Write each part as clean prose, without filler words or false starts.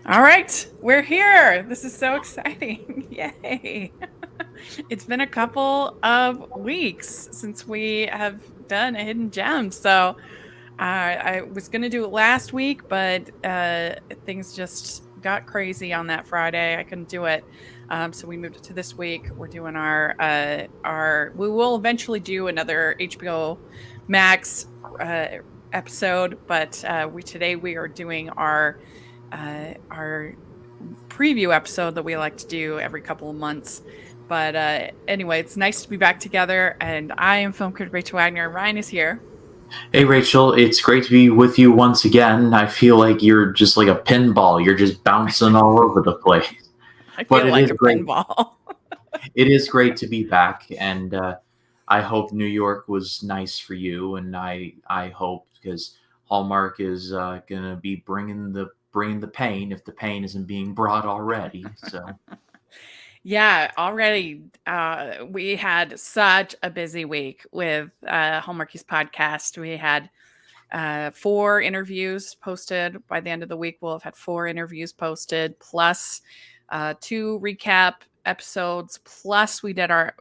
All right, we're here. This is so exciting. Yay. It's been a couple of weeks since we have done a hidden gem. So I was going to do it last week, but things just got crazy on that Friday. I couldn't do it. So we moved it to this week. We're doing we will eventually do another HBO Max episode, but today we are doing our preview episode that we like to do every couple of months. But anyway, it's nice to be back together. And I am film critic Rachel Wagner. Ryan is here. Hey Rachel, it's great to be with you once again. I feel like you're just like a pinball. You're just bouncing all over the place. I feel like a great. pinball. It is great to be back, and I hope New York was nice for you. And I hope, because Hallmark is gonna be bringing the pain, if the pain isn't being brought already. So. Yeah, already we had such a busy week with Hallmarkies podcast. We had 4 interviews posted. By the end of the week, we'll have had 4 interviews posted, plus 2 recap episodes, plus we did our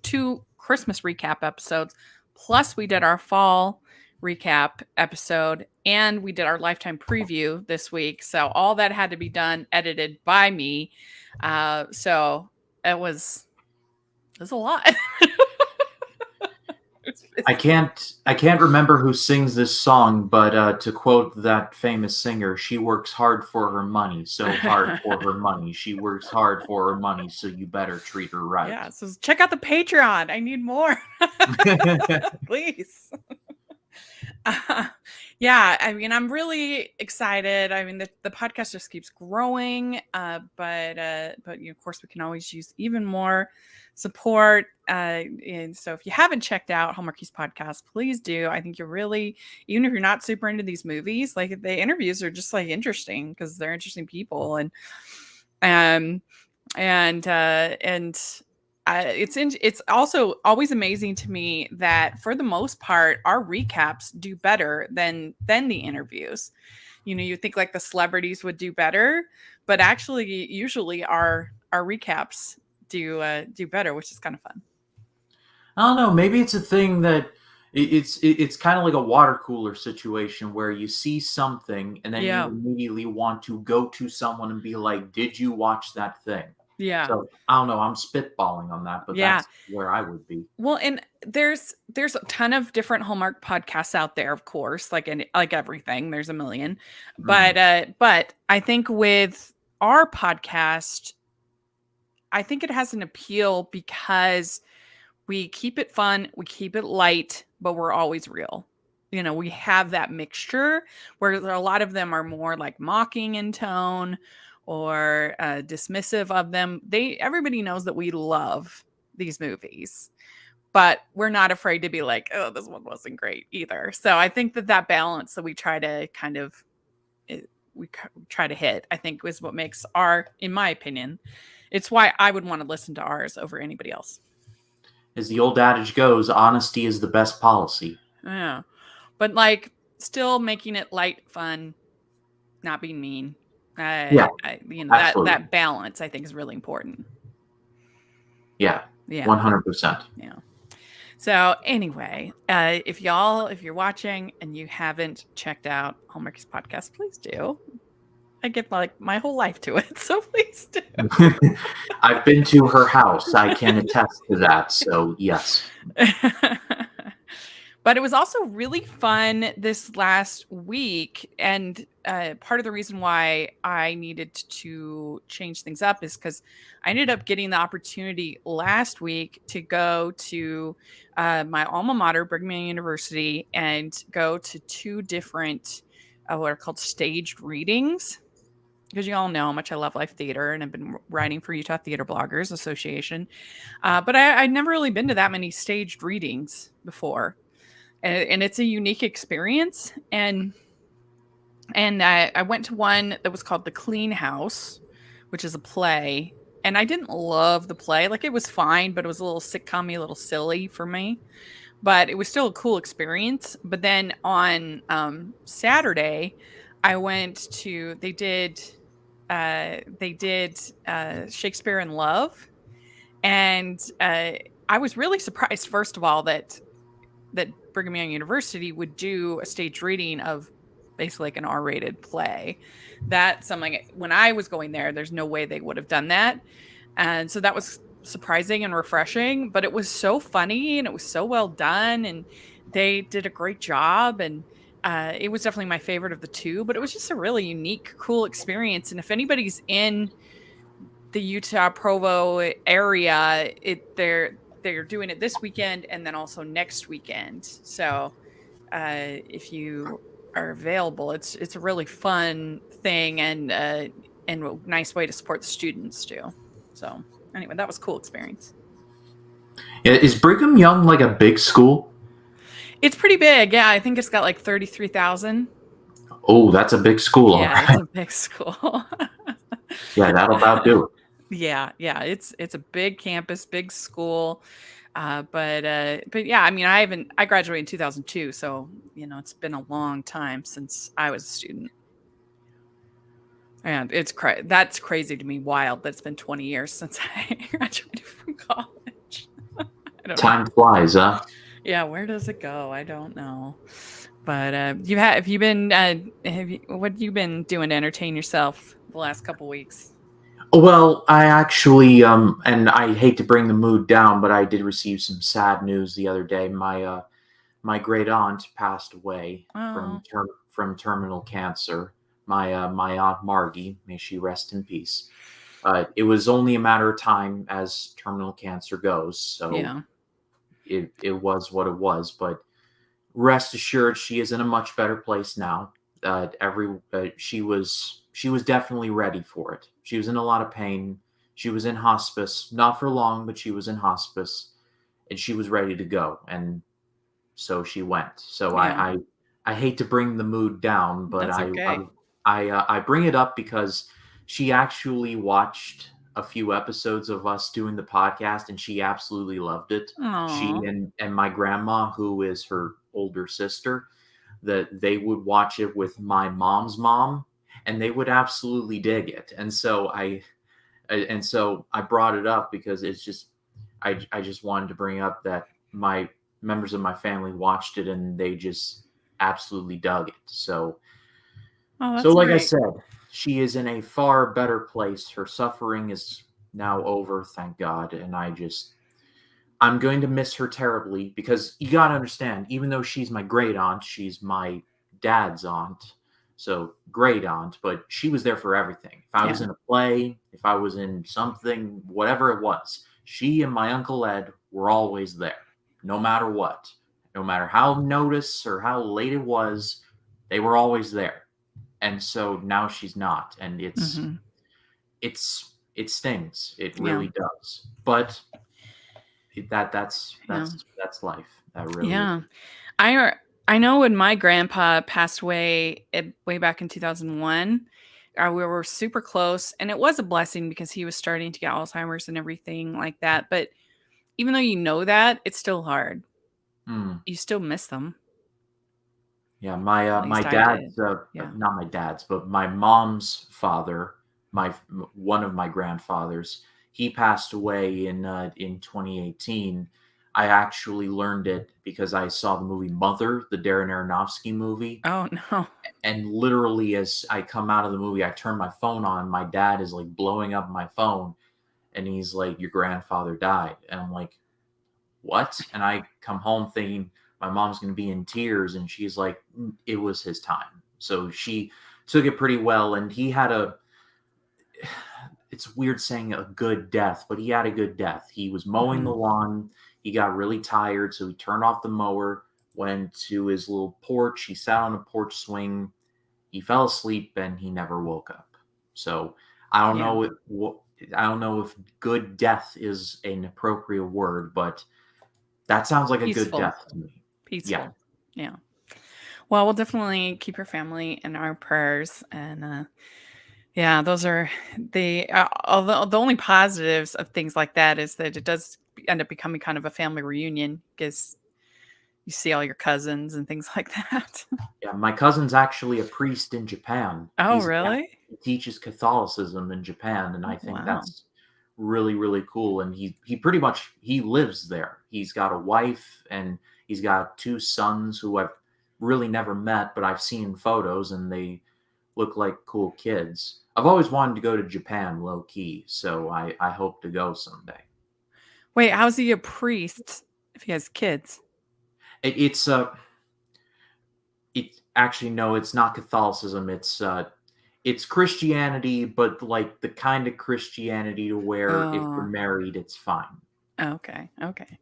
2 Christmas recap episodes, plus we did our fall recap episode, and we did our lifetime preview this week. So all that had to be done, edited by me. So it was a lot. I can't remember who sings this song, but to quote that famous singer, she works hard for her money, so hard for her money. She works hard for her money, so you better treat her right. Yeah, so check out the Patreon. I need more. Please. Yeah, I mean, I'm really excited. I mean, the podcast just keeps growing, but of course, we can always use even more support. And so, if you haven't checked out Hallmarkies podcast, please do. I think you're really, even if you're not super into these movies, like the interviews are just like interesting because they're interesting people, and it's also always amazing to me that for the most part our recaps do better than the interviews. You think like the celebrities would do better, but actually usually our recaps do better, which is kind of fun. I don't know. Maybe it's a thing that it's kind of like a water cooler situation where you see something and then you immediately want to go to someone and be like, "Did you watch that thing?" Yeah. So I don't know. I'm spitballing on that, but that's where I would be. Well, and there's a ton of different Hallmark podcasts out there, of course, like everything. There's a million, but I think with our podcast, I think it has an appeal because we keep it fun, we keep it light, but we're always real. We have that mixture where a lot of them are more like mocking in tone or dismissive of them. Everybody knows that we love these movies, but we're not afraid to be like, oh, this one wasn't great either. So I think that balance that we try to try to hit, I think, is what makes in my opinion, it's why I would want to listen to ours over anybody else. As the old adage goes, honesty is the best policy. Yeah. But like still making it light, fun, not being mean. That balance I think is really important. Yeah. 100%. Yeah. So anyway, if you're watching and you haven't checked out Hallmarkies podcast, please do. I give like my whole life to it, so please do. I've been to her house. I can attest to that. So yes. But it was also really fun this last week, and part of the reason why I needed to change things up is because I ended up getting the opportunity last week to go to my alma mater, Brigham Young University, and go to 2 different what are called staged readings. Because you all know how much I love live theater, and I've been writing for Utah Theater Bloggers Association. But I'd never really been to that many staged readings before. And it's a unique experience. And I went to one that was called The Clean House, which is a play. And I didn't love the play. Like, it was fine, but it was a little sitcom-y, a little silly for me. But it was still a cool experience. But then on Saturday, I went to they did Shakespeare in Love, and I was really surprised, first of all, that Brigham Young University would do a stage reading of basically like an R-rated play. That's something when I was going there, there's no way they would have done that. And so that was surprising and refreshing, but it was so funny and it was so well done and they did a great job and it was definitely my favorite of the two, but it was just a really unique, cool experience. And if anybody's in the Utah Provo area, they're doing it this weekend and then also next weekend. So if you are available, it's a really fun thing and a nice way to support the students too. So anyway, that was a cool experience. Yeah, is Brigham Young like a big school? It's pretty big. Yeah, I think it's got like 33,000. Oh, that's a big school. Yeah, it's a big school. Yeah, that'll about do it. Yeah, it's a big campus, big school. But yeah, I mean, I graduated in 2002, so it's been a long time since I was a student. And that's crazy to me, wild. That's been 20 years since I graduated from college. I don't Time know. flies, huh? Yeah, where does it go? I don't know. But what have you been doing to entertain yourself the last couple weeks? Well, I actually, and I hate to bring the mood down, but I did receive some sad news the other day. My great aunt passed away Oh, from terminal cancer. My aunt Margie, may she rest in peace. It was only a matter of time as terminal cancer goes, so yeah. it was what it was. But rest assured, she is in a much better place now. She was definitely ready for it. She was in a lot of pain. She was in hospice, not for long, but she was in hospice, and she was ready to go. And so she went. So Yeah. I hate to bring the mood down, but That's okay. I bring it up because she actually watched a few episodes of us doing the podcast, and she absolutely loved it. She Oh, and my grandma, who is her older sister, that they would watch it with my mom's mom, and they would absolutely dig it. And so I brought it up because it's just I just wanted to bring up that my members of my family watched it and they just absolutely dug it. So that's like I great. said, she is in a far better place. Her suffering is now over, thank God, and I'm going to miss her terribly because you got to understand, even though she's my great aunt, she's my dad's aunt. So great aunt, but she was there for everything. If I was Yeah. in a play, if I was in something, whatever it was, she and my Uncle Ed were always there, no matter what. No matter how notice or how late it was, they were always there. And so now she's not. And Hmm. it stings. It Yeah. really does. But that's Yeah. that's life. That really is. Yeah. I I know when my grandpa passed away way back in 2001, we were super close, and it was a blessing because he was starting to get Alzheimer's and everything like that. But even though you know that, it's still hard. Mm. You still miss them. Yeah, At my least I did. dad's Yeah. not my dad's, but my mom's father, one of my grandfathers, he passed away in 2018. I actually learned it because I saw the movie Mother, the Darren Aronofsky movie, Oh no. and literally as I come out of the movie, I turn my phone on. My dad is like blowing up my phone, and he's like, "Your grandfather died," and I'm like, "What?" And I come home thinking my mom's going to be in tears, and she's like, "It was his time." So she took it pretty well, and he had a, it's weird saying a good death, but he had a good death. He was mowing the Hmm. lawn. He got really tired, so he turned off the mower, went to his little porch. He sat on a porch swing. He fell asleep, and he never woke up. So I don't Yeah. know I don't know if good death is an appropriate word, but that sounds like a good Peaceful. death to me. Yeah. Peaceful. Yeah. Well, we'll definitely keep your family in our prayers. And yeah, those are although the only positives of things like that is that it does end up becoming kind of a family reunion because You see all your cousins and things like that. Yeah, my cousin's actually a priest in Japan. Oh, really? He teaches Catholicism in Japan, and I Oh, think wow. that's really, really cool. And he pretty much he lives there. He's got a wife and he's got two sons who I've really never met, but I've seen photos and they look like cool kids. I've always wanted to go to Japan low key, so I hope to go someday. Wait, how's he a priest if he has kids? It's it actually no, it's not Catholicism. It's Christianity, but like the kind of Christianity to where if you're Oh, married, it's fine. okay. Okay.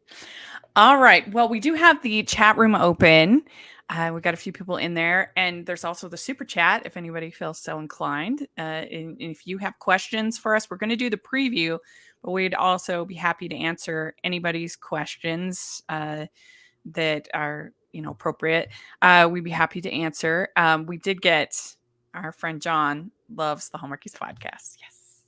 All right. Well, we do have the chat room open. We got a few people in there, and there's also the super chat if anybody feels so inclined. And if you have questions for us, we're going to do the preview, but we'd also be happy to answer anybody's questions that are appropriate. We'd be happy to answer. We did get our friend John loves the Hallmarkies podcast. Yes.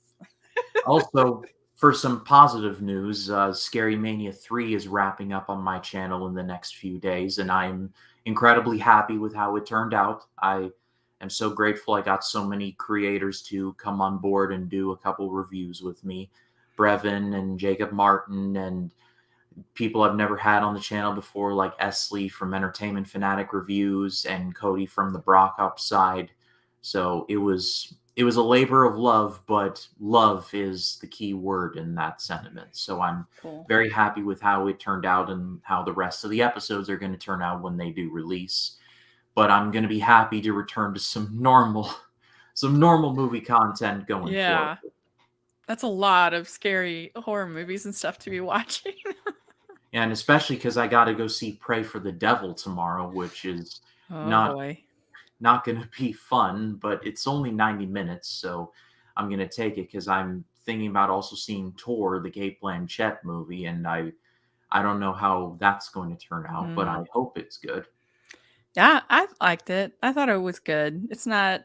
Also, for some positive news, Scary Mania 3 is wrapping up on my channel in the next few days, and I'm incredibly happy with how it turned out. I am so grateful I got so many creators to come on board and do a couple reviews with me. Brevin and Jacob Martin and people I've never had on the channel before, like Esley from Entertainment Fanatic Reviews and Cody from the Brock Up side. So it was a labor of love, but love is the key word in that sentiment. So I'm Cool. very happy with how it turned out and how the rest of the episodes are going to turn out when they do release. But I'm going to be happy to return to some normal movie content going forward. Yeah. That's a lot of scary horror movies and stuff to be watching. And especially because I got to go see Pray for the Devil tomorrow, which is Oh not boy. not going to be fun, but it's only 90 minutes, so I'm going to take it because I'm thinking about also seeing Tor, the Kate Blanchett movie, and I don't know how that's going to turn out, but I hope it's good. Yeah, I liked it. I thought it was good. It's not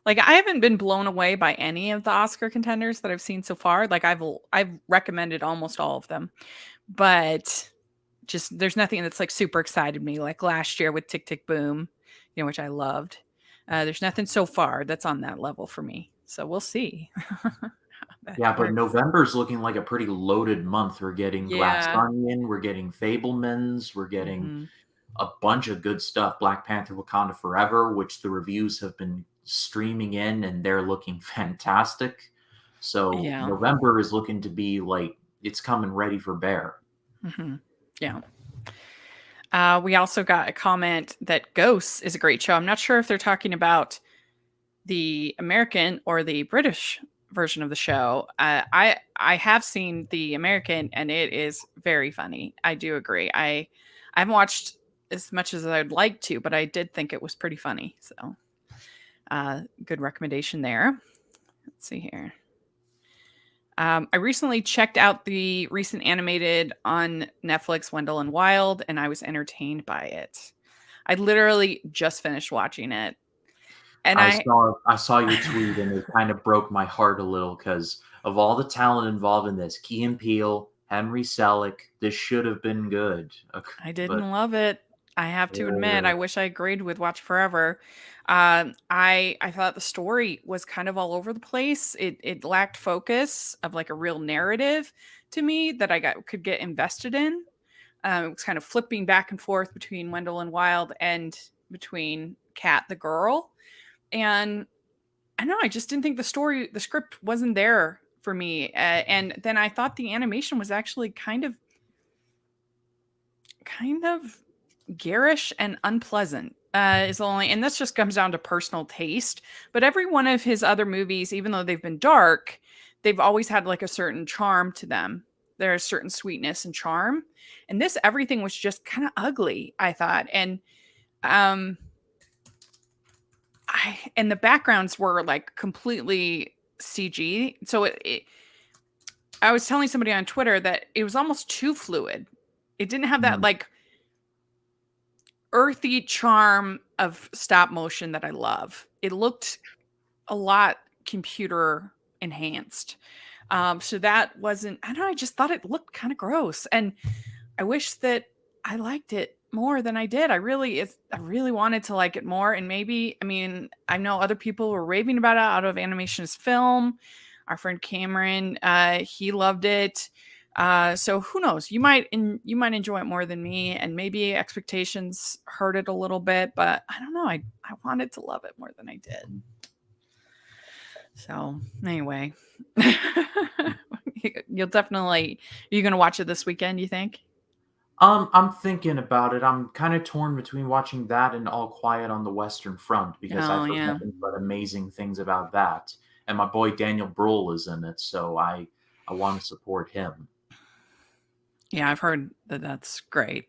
like I haven't been blown away by any of the Oscar contenders that I've seen so far. Like I've recommended almost all of them. But just there's nothing that's like super excited me like last year with Tick Tick Boom, which I loved. There's nothing so far that's on that level for me. So we'll see how that Yeah, but works. November's looking like a pretty loaded month. We're getting Glass Yeah. Onion, we're getting Fablemans, we're getting Hmm. a bunch of good stuff. Black Panther Wakanda Forever, which the reviews have been streaming in and they're looking fantastic. So Yeah. November is looking to be like it's coming ready for bear. Hmm. Yeah. We also got a comment that Ghosts is a great show. I'm not sure if they're talking about the American or the British version of the show. I have seen the American and it is very funny. I do agree. I haven't watched as much as I'd like to, but I did think it was pretty funny. So good recommendation there. Let's see here. I recently checked out the recent animated on Netflix, Wendell and Wild, and I was entertained by it. I literally just finished watching it. And I saw your tweet and it kind of broke my heart a little because of all the talent involved in this. Key and Peele, Henry Selick, this should have been good. I But didn't love it. I have to admit, uh, I wish I agreed with Watch Forever. I thought the story was kind of all over the place. It lacked focus of like a real narrative to me that could get invested in. It was kind of flipping back and forth between Wendell and Wild and between Kat the girl. And I don't know, I just didn't think the script wasn't there for me. And then I thought the animation was actually kind of garish and unpleasant. Is only, and this just comes down to personal taste. But every one of his other movies, even though they've been dark, they've always had like a certain charm to them. There's a certain sweetness and charm. And this, everything was just kind of ugly, I thought. And um, and the backgrounds were like completely CG. So I was telling somebody on Twitter that it was almost too fluid. It didn't have that mm, like earthy charm of stop motion that I love. It looked a lot computer enhanced. So that wasn't, I don't know, I just thought it looked kind of gross. And I wish that I liked it more than I did. I really wanted to like it more. And maybe, I mean, I know other people were raving about it out of Animation's film. Our friend Cameron, he loved it. So who knows? You might enjoy it more than me, and maybe expectations hurt it a little bit, but I don't know. I wanted to love it more than I did. So anyway, you'll definitely, are you going to watch it this weekend, you think? I'm thinking about it. I'm kind of torn between watching that and All Quiet on the Western Front because Oh I've heard yeah. nothing but amazing things about that. And my boy Daniel Bruhl is in it, so I want to support him. Yeah, I've heard that that's great.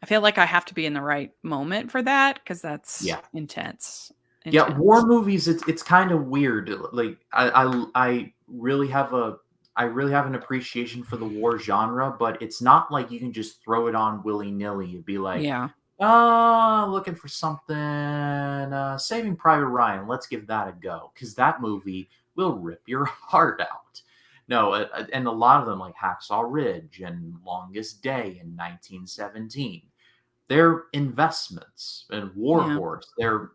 I feel like I have to be in the right moment for that because that's Yeah. intense. Yeah, war Intense. movies, it's kind of weird. Like I really have an appreciation for the war genre, but it's not like you can just throw it on willy-nilly and be like, Yeah. looking for something, Saving Private Ryan, let's give that a go, because that movie will rip your heart out. No, and a lot of them, like Hacksaw Ridge and Longest Day in 1917, they're investments, and Yeah. Warhorse, they're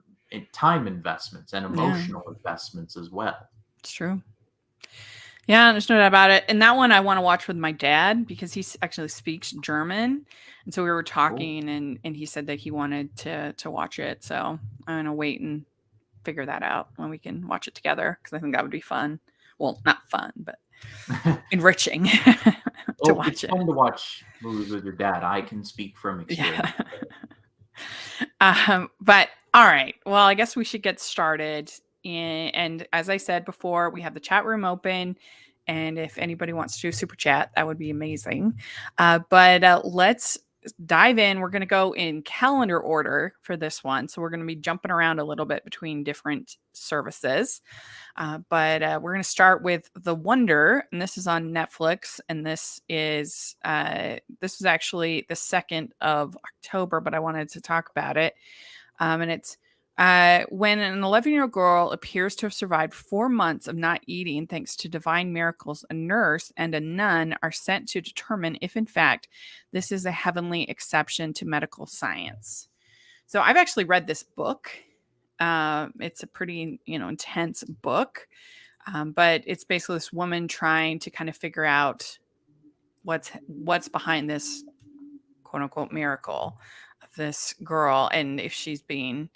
time investments and Yeah. emotional investments as well. It's true. Yeah, there's no doubt about it. And that one I want to watch with my dad because actually speaks German. And so we were Cool. talking and he said that he wanted to watch it. So I'm gonna wait and figure that out when we can watch it together because I think that would be fun. Well, not fun, but enriching to Oh, it's watch it. fun to watch movies with your dad. I can speak from Yeah. experience. But all right. Well, I guess we should get started. And as I said before, we have the chat room open. And if anybody wants to do a super chat, that would be amazing. But let's dive in. We're going to go in calendar order for this one. So we're going to be jumping around a little bit between different services. But we're going to start with The Wonder, and this is on Netflix. And this was actually the 2nd of October, but I wanted to talk about it. And it's when an 11-year-old girl appears to have survived 4 months of not eating thanks to divine miracles, a nurse and a nun are sent to determine if, in fact, this is a heavenly exception to medical science. So I've actually read this book. It's a pretty, intense book, but it's basically this woman trying to kind of figure out what's behind this quote unquote miracle of this girl and if she's being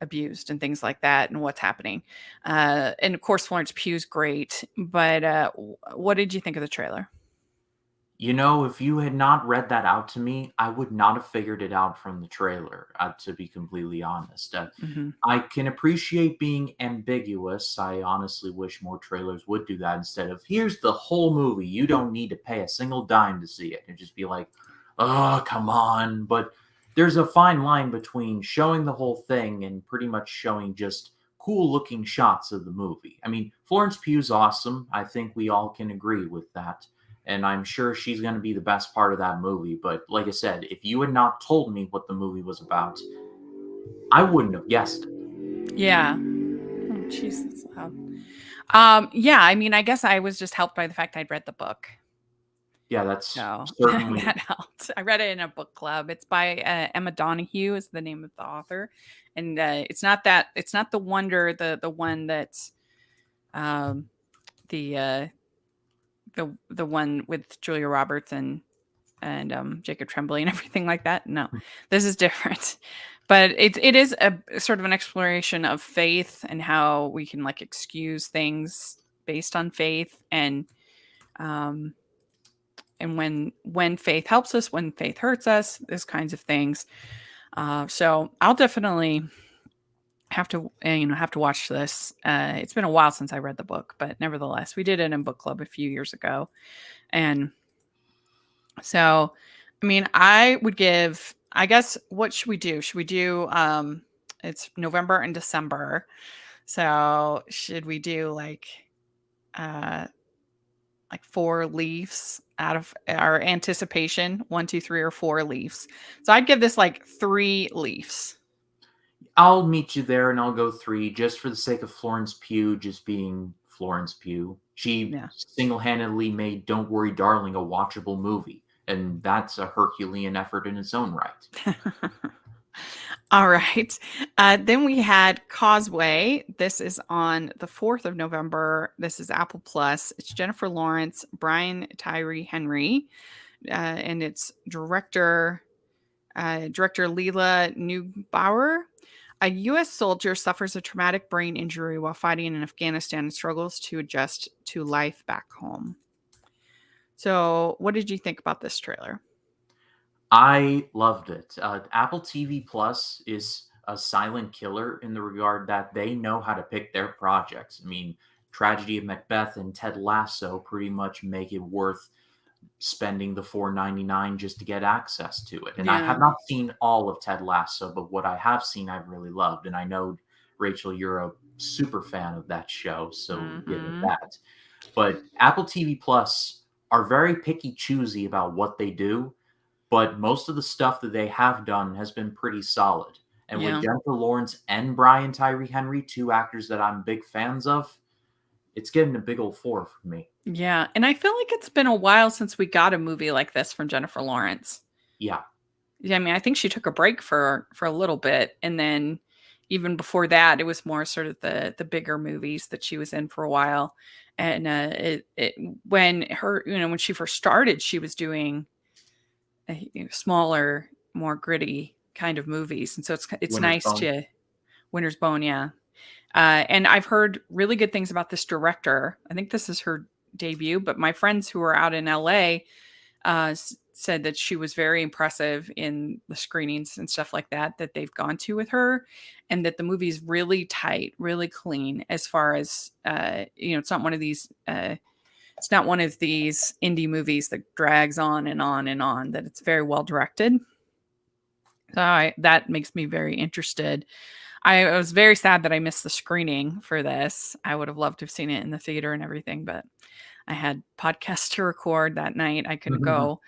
abused and things like that and what's happening. And of course, Florence Pugh's great, but what did you think of the trailer? You know, if you had not read that out to me, I would not have figured it out from the trailer, to be completely honest. Hmm. I can appreciate being ambiguous. I honestly wish more trailers would do that instead of, here's the whole movie. You don't need to pay a single dime to see it. And just be like, oh, come on. But there's a fine line between showing the whole thing and pretty much showing just cool looking shots of the movie. I mean, Florence Pugh's awesome. I think we all can agree with that, and I'm sure she's going to be the best part of that movie. But like I said, if you had not told me what the movie was about, I wouldn't have guessed it. Yeah. Oh, jeez, that's loud. Yeah, I mean, I guess I was just helped by the fact I'd read the book. Yeah, that's So certainly. that helped. I read it in a book club. It's by Emma Donoghue is the name of the author, and it's not the Wonder, the one that's um, the the one with Julia Roberts and Jacob Tremblay and everything like that. No, this is different. But it is a sort of an exploration of faith and how we can like excuse things based on faith um, and when faith helps us, when faith hurts us, those kinds of things. So I'll definitely have to watch this. It's been a while since I read the book, but nevertheless, we did it in book club a few years ago, and so I mean, I would give. I guess what should we do? Should we do? It's November and December, so should we do uh like 4 leaves out of our anticipation? 1, 2, 3, or 4 leaves. So I'd give this like 3 leaves. I'll meet you there and I'll go 3 just for the sake of Florence Pugh just being Florence Pugh. She Yeah. single handedly made Don't Worry, Darling a watchable movie. and that's a Herculean effort in its own right. All right. Then we had Causeway. This is on the 4th of November. This is Apple Plus. It's Jennifer Lawrence, Brian Tyree Henry, and it's director Leela Neubauer. A U.S. soldier suffers a traumatic brain injury while fighting in Afghanistan and struggles to adjust to life back home. So, what did you think about this trailer? I loved it. Apple TV Plus is a silent killer in the regard that they know how to pick their projects. I mean, Tragedy of Macbeth and Ted Lasso pretty much make it worth spending the $4.99 just to get access to it. And I have not seen all of Ted Lasso, but what I have seen, I've really loved. And I know, Rachel, you're a super fan of that show, so give it that. But Apple TV Plus are very picky choosy about what they do, but most of the stuff that they have done has been pretty solid. And with Jennifer Lawrence and Brian Tyree Henry, two actors that I'm big fans of, it's getting a big old 4 for me. Yeah, and I feel like it's been a while since we got a movie like this from Jennifer Lawrence. Yeah. Yeah, I mean, I think she took a break for a little bit, and then even before that, it was more sort of the bigger movies that she was in for a while. And when she first started, she was doing smaller, more gritty kind of movies, and so it's Winter's nice Bone. to Winter's Bone, yeah. And I've heard really good things about this director. I think this is her debut, but my friends who are out in LA said that she was very impressive in the screenings and stuff like that they've gone to with her, and that the movie's really tight, really clean as far as it's not one of these indie movies that drags on and on and on, that it's very well directed. So that makes me very interested. I was very sad that I missed the screening for this. I would have loved to have seen it in the theater and everything, but I had podcasts to record that night. I couldn't go.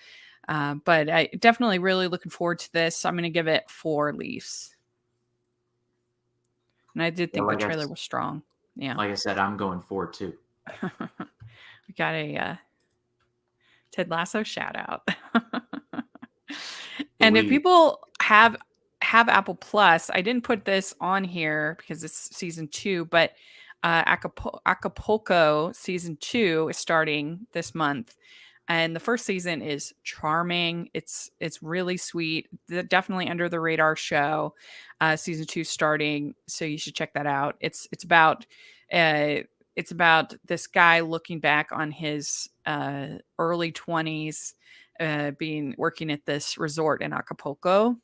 But I definitely really looking forward to this. I'm going to give it 4 Leafs. And I did think the trailer was strong. Yeah. Like I said, I'm going 4 too. We got a Ted Lasso shout out. And if people have Apple Plus, I didn't put this on here because it's season 2, but Acapulco season 2 is starting this month, and the first season is charming. It's really sweet. Definitely under the radar show. Season 2 starting, so you should check that out. It's about this guy looking back on his early 20s, working at this resort in Acapulco,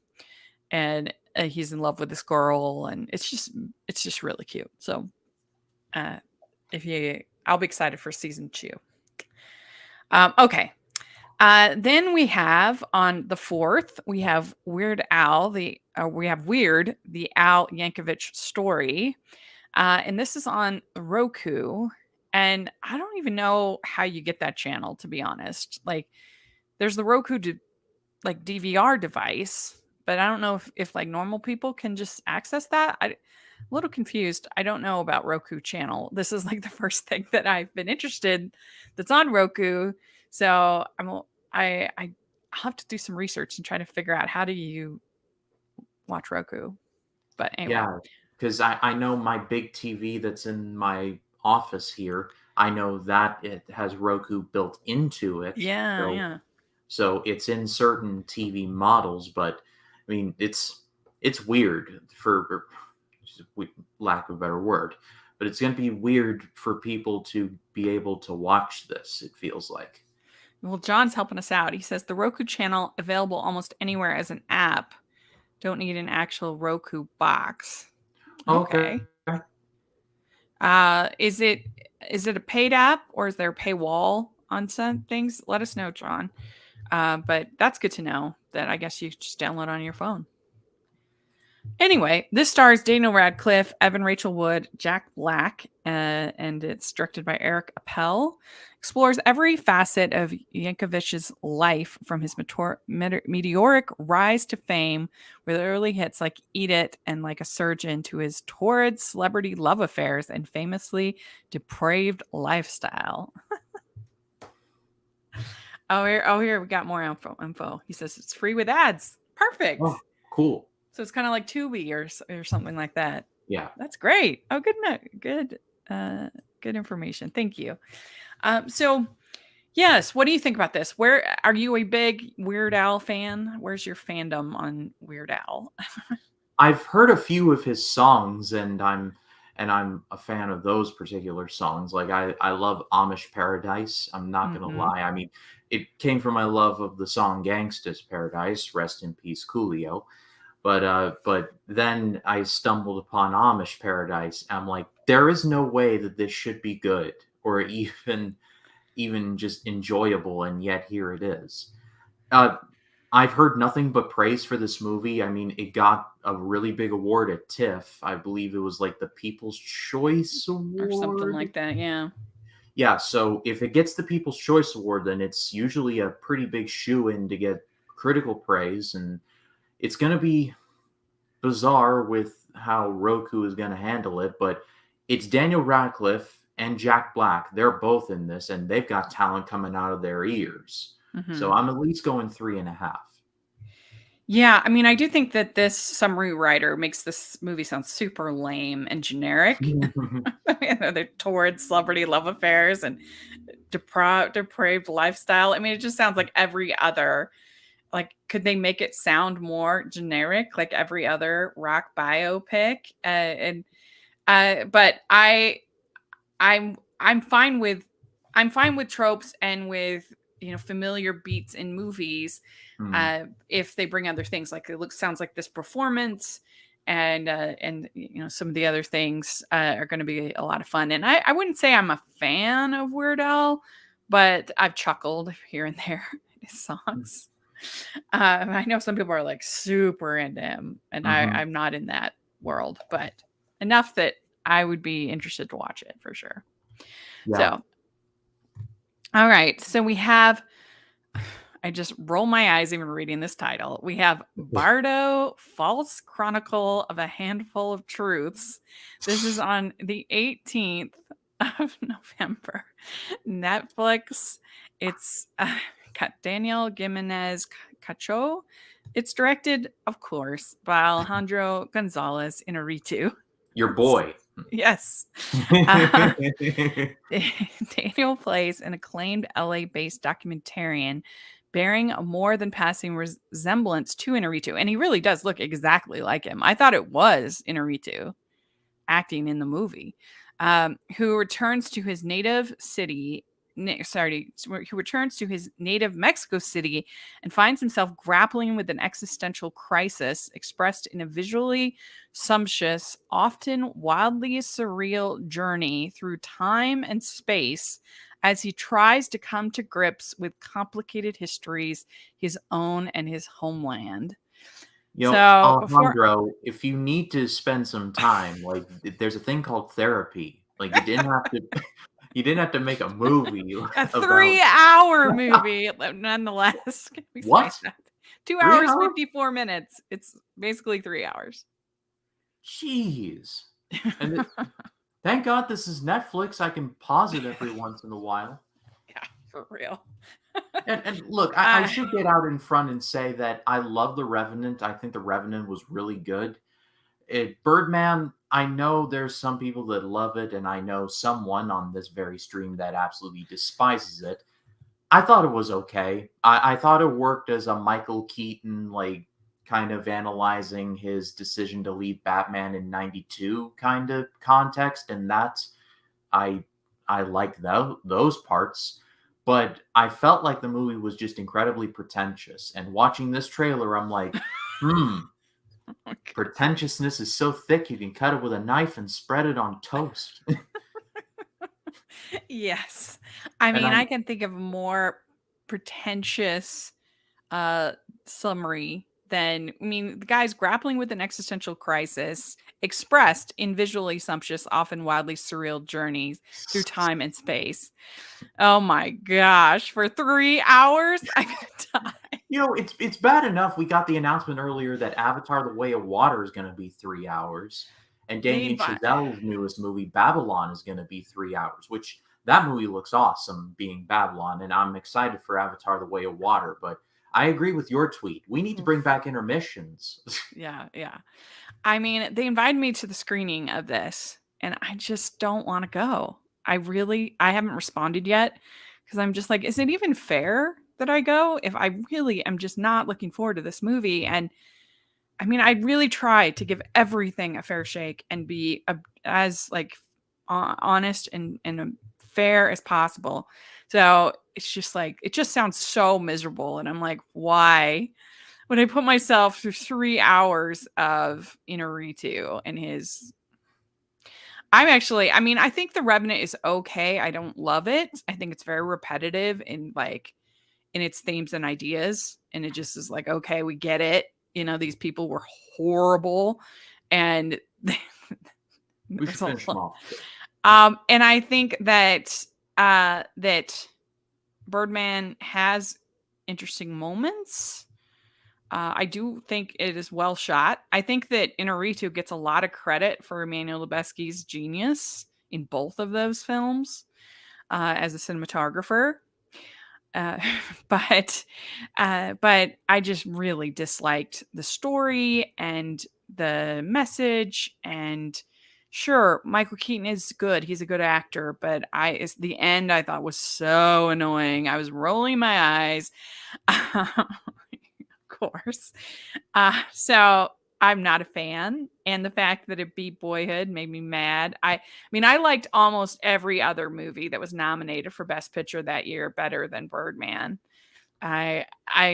and he's in love with this girl, and it's just really cute. So I'll be excited for season 2. Okay. Then we have on the 4th, we have Weird, the Al Yankovic story. And this is on Roku. And I don't even know how you get that channel, to be honest. Like, there's the Roku DVR device, but I don't know if like normal people can just access that. I'm a little confused. I don't know about Roku channel. This is like the first thing that I've been interested that's on Roku. So I'll have to do some research and try to figure out how do you watch Roku. But anyway. Yeah, because I know my big TV that's in my office here, I know that it has Roku built into it. Yeah. So it's in certain TV models, but I mean, it's weird, for lack of a better word, but it's going to be weird for people to be able to watch this, it feels like. Well, John's helping us out. He says the Roku channel available almost anywhere as an app. Don't need an actual Roku box. Okay. Is it a paid app, or is there a paywall on some things? Let us know, John. But that's good to know that I guess you just download on your phone. Anyway, this stars Daniel Radcliffe, Evan Rachel Wood, Jack Black, and it's directed by Eric Appel. Explores every facet of Yankovic's life, from his meteoric rise to fame with early hits like Eat It and Like a Surgeon, to his torrid celebrity love affairs and famously depraved lifestyle. Here we got more info. He says it's free with ads. Perfect. Oh, cool. So it's kind of like Tubi or something like that. Yeah. That's great. Oh, good information. Thank you. So yes, what do you think about this? Where are you a big Weird Al fan? Where's your fandom on Weird Al? I've heard a few of his songs, and I'm a fan of those particular songs. Like I love Amish Paradise. I'm not gonna Mhm. lie. I mean, it came from my love of the song Gangsta's Paradise. Rest in peace, Coolio. But then I stumbled upon Amish Paradise. I'm like, there is no way that this should be good or even just enjoyable, and yet here it is. Uh, I've heard nothing but praise for this movie. I mean, it got a really big award at TIFF. I believe it was like the People's Choice Or something Award. like that. Yeah. Yeah, so if it gets the People's Choice Award, then it's usually a pretty big shoe-in to get critical praise, and it's going to be bizarre with how Roku is going to handle it, but it's Daniel Radcliffe and Jack Black. They're both in this, and they've got talent coming out of their ears. So Mhm. I'm at least going 3.5. Yeah, I mean, I do think that this summary writer makes this movie sound super lame and generic. They're towards celebrity love affairs and depraved lifestyle. I mean, it just sounds like every other. Like, could they make it sound more generic, like every other rock biopic? But I'm fine with tropes and with familiar beats in movies Hmm. if they bring other things like sounds like this performance and some of the other things are going to be a lot of fun. And I wouldn't say I'm a fan of Weird Al, but I've chuckled here and there at his songs. I know some people are like super into him, and Hmm. I'm not in that world, but enough that I would be interested to watch it for sure. Yeah. So, all right. So we have, I just roll my eyes even reading this title. We have Bardo, False Chronicle of a Handful of Truths. This is on the 18th of November. Netflix. It's got Daniel Gimenez Cacho. It's directed, of course, by Alejandro Gonzalez Inarritu. Your boy. Yes. Uh, Daniel plays an acclaimed LA based documentarian bearing a more than passing resemblance to Inarritu. And he really does look exactly like him. I thought it was Inarritu acting in the movie, who returns to his native city. Who returns to his native Mexico City and finds himself grappling with an existential crisis expressed in a visually sumptuous, often wildly surreal journey through time and space as he tries to come to grips with complicated histories, his own and his homeland. So before Alejandro, if you need to spend some time, like there's a thing called therapy. Like you didn't have to you didn't have to make a movie a about 3-hour movie, nonetheless. Can we say what? that? Two 3 hours, hours? 54 minutes. It's basically 3 hours. Jeez. And thank God this is Netflix. I can pause it every once in a while. Yeah, for real. And look, I uh, should get out in front and say that I love The Revenant. I think The Revenant was really good. Birdman, I know there's some people that love it, and I know someone on this very stream that absolutely despises it. I thought it was okay. I thought it worked as a Michael Keaton, like, kind of analyzing his decision to leave Batman in 92 kind of context, and that's I I liked those parts, but I felt like the movie was just incredibly pretentious. And watching this trailer, I'm like, hmm, pretentiousness is so thick you can cut it with a knife and spread it on toast. yes. I And mean, I I can think of more pretentious uh summary than I mean, the guy's grappling with an existential crisis expressed in visually sumptuous, often wildly surreal journeys through time and space. Oh my gosh, for 3 hours? I could die. it's bad enough we got the announcement earlier that Avatar: The Way of Water is going to be 3 hours, and Made Damien by Chazelle's newest movie Babylon is going to be 3 hours, which that movie looks awesome being Babylon, and I'm excited for Avatar: The Way of Water. But I agree with your tweet. We need to bring back intermissions. Yeah, yeah. I mean, they invited me to the screening of this, and I just don't want to go. I haven't responded yet because I'm just like, is it even fair that I go if I really am just not looking forward to this movie? And I mean, I really try to give everything a fair shake and be as like honest and fair as possible. So it's just like, it just sounds so miserable. And I'm like, why would I put myself through 3 hours of Inarritu and his. I mean, I think The Revenant is okay. I don't love it. I think it's very repetitive in like in its themes and ideas. And it just is like, okay, we get it. These people were horrible. And We should finish them off. and I think that that Birdman has interesting moments. I do think it is well shot. I think that Inarritu gets a lot of credit for Emmanuel Lubezki's genius in both of those films as a cinematographer. Uh, but I just really disliked the story and the message. And sure, Michael Keaton is good; he's a good actor. But it's the end I thought was so annoying. I was rolling my eyes. Course. So I'm not a fan. And the fact that it beat Boyhood made me mad. I mean, I liked almost every other movie that was nominated for Best Picture that year better than Birdman. I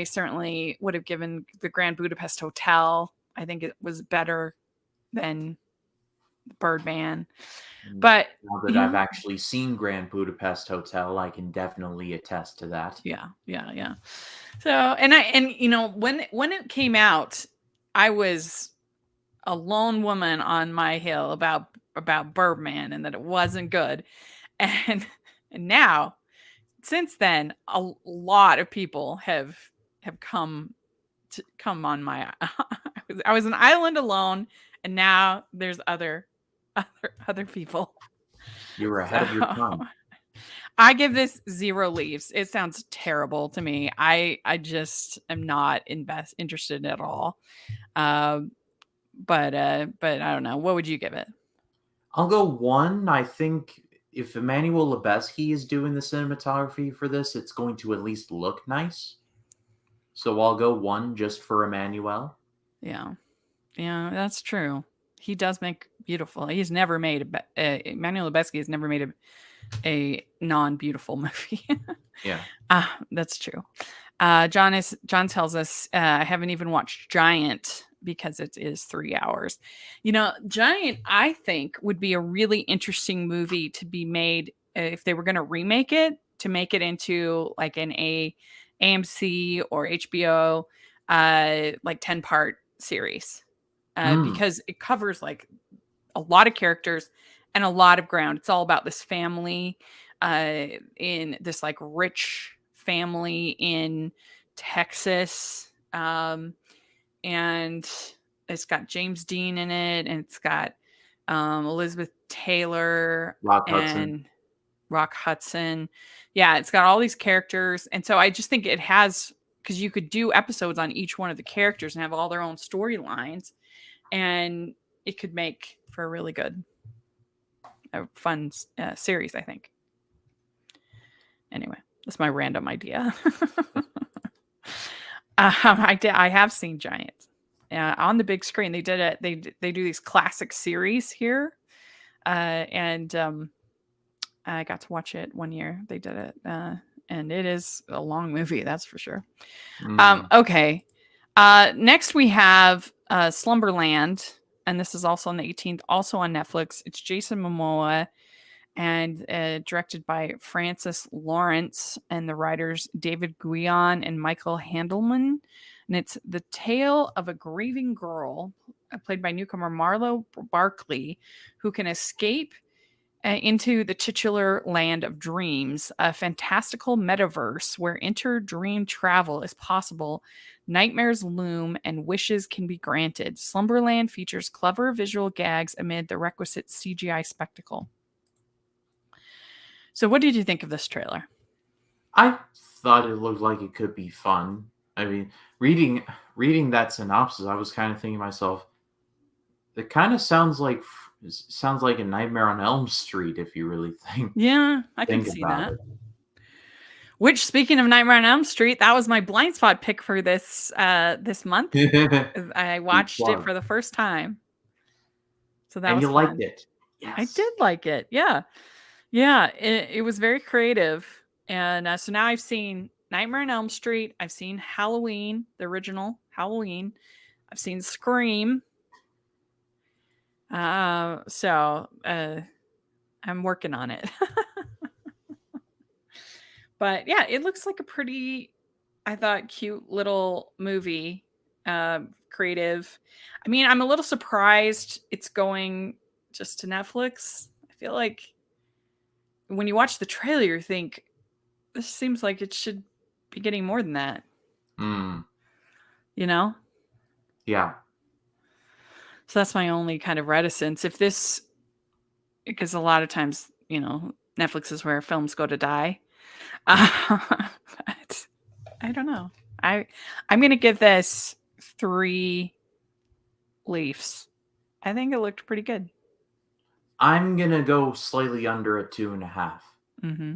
certainly would have given The Grand Budapest Hotel. I think it was better than Birdman. But now that I've actually seen Grand Budapest Hotel, I can definitely attest to that. Yeah. So, and when it came out, I was a lone woman on my hill about Birdman and that it wasn't good. And now, since then, a lot of people have come on my. I was an island alone, and now there's other people. You were ahead of your time. I give this 0 leaves. It sounds terrible to me. I just am not interested at all. But I don't know. What would you give it? I'll go 1. I think if Emmanuel Lubezki is doing the cinematography for this, it's going to at least look nice. So I'll go 1 just for Emmanuel. Yeah, that's true. He does make beautiful. He's never made Emmanuel Lubezki has never made a non-beautiful movie. Yeah, that's true. John tells us I haven't even watched Giant because it is 3 hours. Giant, I think, would be a really interesting movie to be made if they were going to remake it, to make it into like an AMC or HBO like 10-part series because it covers like a lot of characters and a lot of ground. It's all about this family in this like rich family in Texas. And it's got James Dean in it, and it's got Elizabeth Taylor and Rock Hudson. Yeah, it's got all these characters. And so I just think it has, because you could do episodes on each one of the characters and have all their own storylines, and it could make for a really good, fun series, I think. Anyway, that's my random idea. I have seen Giant on the big screen. They did it. They do these classic series here, and I got to watch it one year. They did it, and it is a long movie, that's for sure. Okay. Next we have Slumberland, and this is also on the 18th, also on Netflix. It's Jason Momoa, and directed by Francis Lawrence, and the writers David Guion and Michael Handelman. And it's the tale of a grieving girl, played by newcomer Marlo Barkley, who can escape into the titular land of dreams, a fantastical metaverse where inter-dream travel is possible, nightmares loom, and wishes can be granted. Slumberland features clever visual gags amid the requisite CGI spectacle. So what did you think of this trailer? I thought it looked like it could be fun. I mean, reading that synopsis, I was kind of thinking to myself, it kind of sounds like a Nightmare on Elm Street if you really Yeah, I can think see about that. Which, speaking of Nightmare on Elm Street, that was my blind spot pick for this month. it. I Good watched it plug. for the first time, so that And was you liked fun. it. I Yes. did like it. Yeah, yeah. It was very creative, and so now I've seen Nightmare on Elm Street. I've seen Halloween, the original Halloween. I've seen Scream. So I'm working on it. But yeah, it looks like a pretty, I thought, cute little movie. Creative. I mean, I'm a little surprised it's going just to Netflix. I feel like when you watch the trailer, you think this seems like it should be getting more than that, Mm, you know? yeah. So that's my only kind of reticence. If this, because a lot of times, Netflix is where films go to die. But I don't know. I'm gonna give this 3 leaves. I think it looked pretty good. I'm gonna go slightly under a 2.5. Hmm.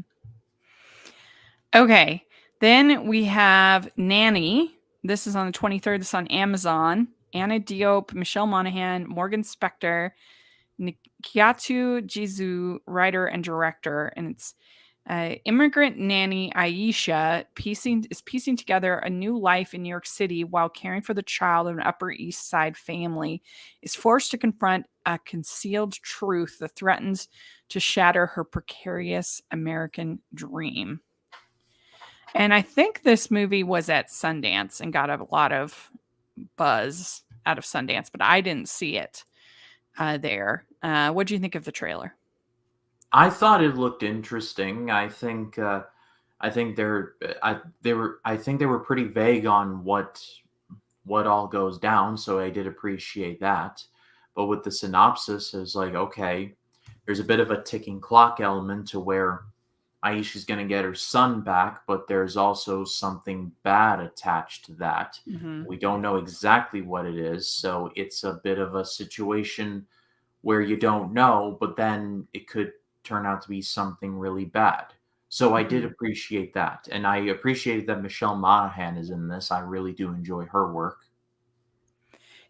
Okay, then we have Nanny. This is on the 23rd. This is on Amazon. Anna Diop, Michelle Monaghan, Morgan Spector, Nikyatu Jizu, writer and director, and it's immigrant nanny Aisha is piecing together a new life in New York City while caring for the child of an Upper East Side family, is forced to confront a concealed truth that threatens to shatter her precarious American dream. And I think this movie was at Sundance and got a lot of buzz out of Sundance, but I didn't see it there. What do you think of the trailer? I thought it looked interesting. I think I think they were pretty vague on what all goes down, so I did appreciate that. But with the synopsis, it's like, okay, there's a bit of a ticking clock element to where Aisha's going to get her son back, but there's also something bad attached to that. Mm-hmm. We don't know exactly what it is, so it's a bit of a situation where you don't know, but then it could turn out to be something really bad. So I did Mm-hmm. appreciate that, and I appreciated that Michelle Monaghan is in this. I really do enjoy her work.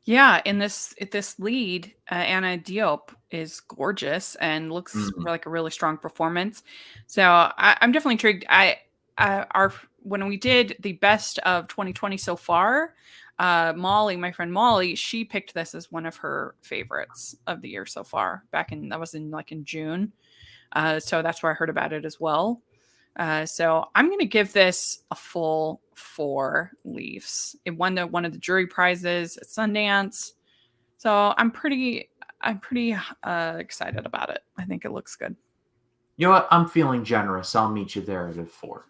Yeah, in this lead, Anna Diop is gorgeous and looks Mhm. like a really strong performance. So I'm definitely intrigued. Our when we did the best of 2020 so far, Molly, my friend Molly, she picked this as one of her favorites of the year so far. That was in June, so that's where I heard about it as well. So I'm going to give this a full 4 leaves. It won one of the jury prizes at Sundance, so I'm pretty excited about it. I think it looks good. You know what? I'm feeling generous. I'll meet you there at a 4.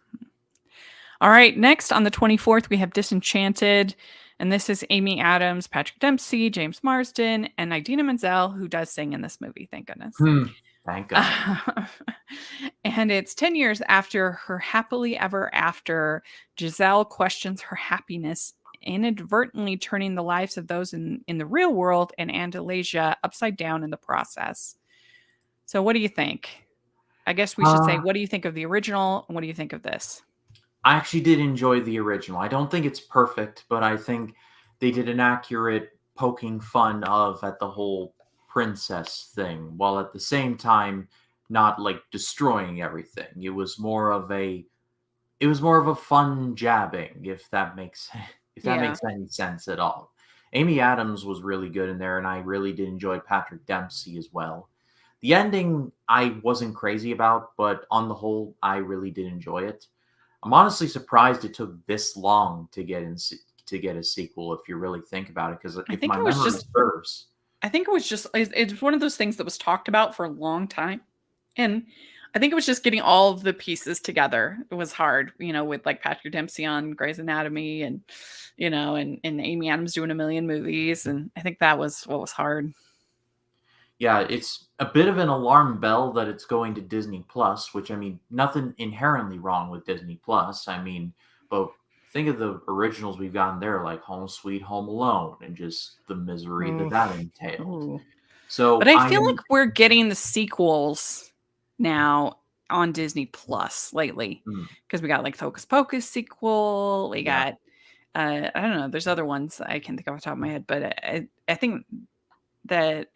All right, next on the 24th we have Disenchanted, and this is Amy Adams, Patrick Dempsey, James Marsden, and Idina Menzel, who does sing in this movie. Thank goodness. Thank God. And it's 10 years after her happily ever after, Giselle questions her happiness, inadvertently turning the lives of those in the real world and Andalasia upside down in the process. So, what do you think? I guess we should say, Uh, what do you think of the original? And what do you think of this? I actually did enjoy the original. I don't think it's perfect, but I think they did an accurate poking fun of at the whole princess thing, while at the same time not like destroying everything. It was more of a fun jabbing, if that makes if that Yeah. makes any sense at all. Amy Adams was really good in there, and I really did enjoy Patrick Dempsey as well. The ending I wasn't crazy about, but on the whole, I really did enjoy it. I'm honestly surprised it took this long to get a sequel. If you really think about it, because I if think my it was memory just, serves, it's one of those things that was talked about for a long time. And I think it was just getting all of the pieces together. It was hard, with like Patrick Dempsey on Grey's Anatomy and, and Amy Adams doing a million movies. And I think that was what was hard. Yeah, it's a bit of an alarm bell that it's going to Disney Plus, which I mean, nothing inherently wrong with Disney Plus. I mean, but think of the originals we've gotten there, like Home Sweet Home Alone, and just the misery that that Oof. entailed. Ooh. But So I I feel am. like we're getting the sequels now on Disney Plus lately mm, because we got like the Hocus Pocus sequel. We yeah, got I don't know. There's other ones I can think of off the top of my head, but I think that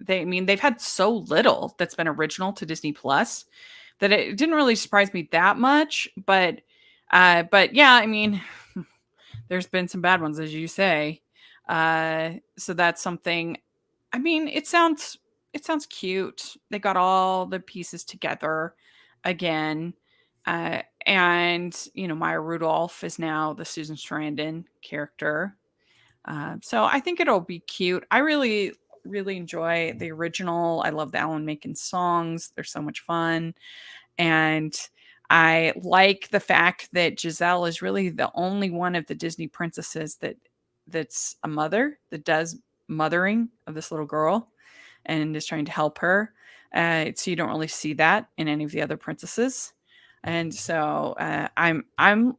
I mean they've had so little that's been original to Disney Plus that it didn't really surprise me that much. But yeah, I mean, there's been some bad ones, as you say. So that's something. I mean, it sounds cute. They got all the pieces together again. And Maya Rudolph is now the Susan Sarandon character. So I think it'll be cute. I really, really enjoy the original. I love the Alan Menken songs. They're so much fun. And I like the fact that Giselle is really the only one of the Disney princesses that's a mother that does mothering of this little girl and is trying to help her. So you don't really see that in any of the other princesses. And so I'm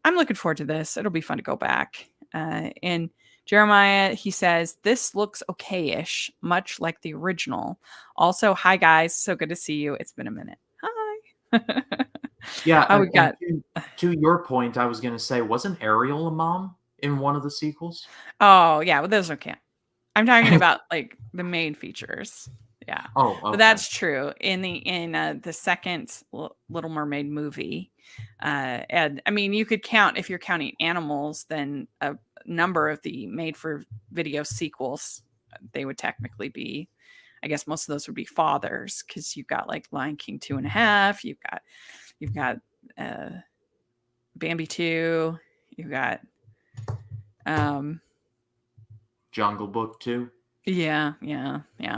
looking forward to this. It'll be fun to go back. And Jeremiah, he says, this looks okay-ish, much like the original. Also, hi guys, so good to see you. It's been a minute. Hi. yeah, Oh, we and got. to your point, I was going to say, wasn't Ariel a mom in one of the sequels? Oh, yeah, well, those don't count. I'm talking about like the main features. Yeah, Oh, but okay. that's true. In the second Little Mermaid movie, and I mean, you could count if you're counting animals, then a number of the made-for-video sequels, they would technically be. I guess most of those would be fathers because you've got like Lion King 2.5. You've got uh, Bambi 2. You've got um Jungle Book 2, yeah,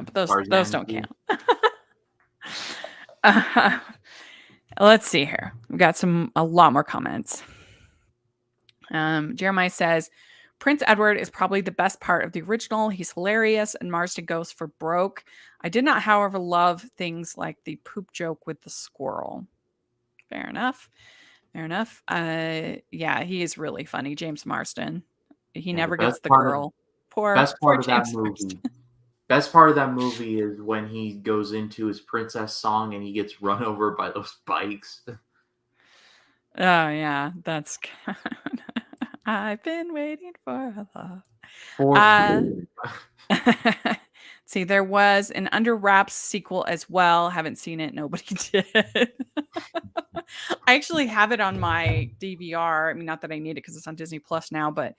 but those Tarzan don't 2. count. uh, let's see here. We've got a lot more comments. Jeremiah says Prince Edward is probably the best part of the original. He's hilarious, and Marston goes for broke. I did not, however, love things like the poop joke with the squirrel. Fair enough. Fair enough. Yeah, he is really funny, James Marston. He Yeah, the never gets the girl. Poor best part of that James movie Marston. best part of that movie is when he goes into his princess song and he gets run over by those bikes. Oh yeah, that's good. I've been waiting for love. For Uh see, there was an Under Wraps sequel as well. Haven't seen it. Nobody did. I actually have it on my DVR. I mean, not that I need it because it's on Disney Plus now, but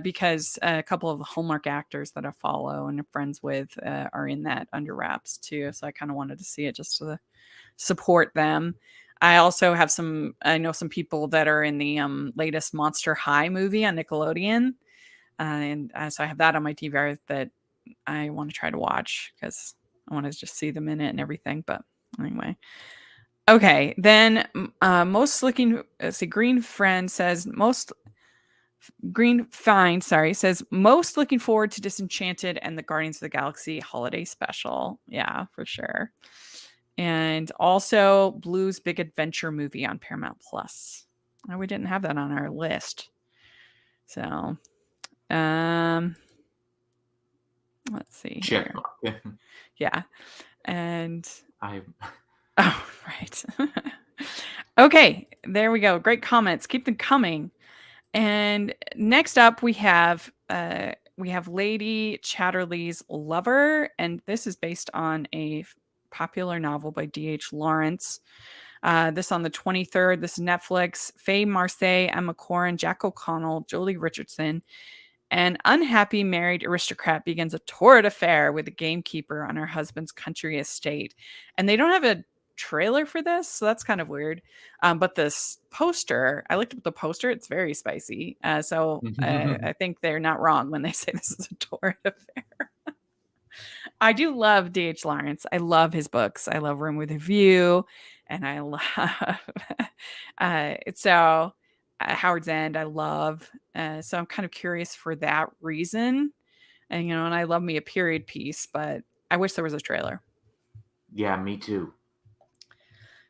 because a couple of the Hallmark actors that I follow and am friends with are in that Under Wraps too. So I kind of wanted to see it just to support them. I also have I know some people that are in the latest Monster High movie on Nickelodeon. And so I have that on my DVR that I want to try to watch because I want to just see them in it and everything. But anyway. Okay, then most looking. Let's see. Green Fine. Sorry, says most looking forward to Disenchanted and the Guardians of the Galaxy holiday special. Yeah, for sure. And also Blue's Big Adventure movie on Paramount Plus. Oh, we didn't have that on our list. So, um, let's see here. Chipmunk. Yeah, and I oh, right. Okay, there we go. Great comments. Keep them coming. And next up, we have Lady Chatterley's Lover, and this is based on a popular novel by D.H. Lawrence. This on the 23rd. This is Netflix. Faye Marsay, Emma Corrin, Jack O'Connell, Jolie Richardson. An unhappy married aristocrat begins a torrid affair with a gamekeeper on her husband's country estate. And they don't have a trailer for this, so that's kind of weird. But this poster, I looked up the poster, it's very spicy. So I think they're not wrong when they say this is a torrid affair. I do love D.H. Lawrence. I love his books. I love Room with a View, and I love Howard's End. I love. So I'm kind of curious for that reason, and I love me a period piece, but I wish there was a trailer. Yeah, me too.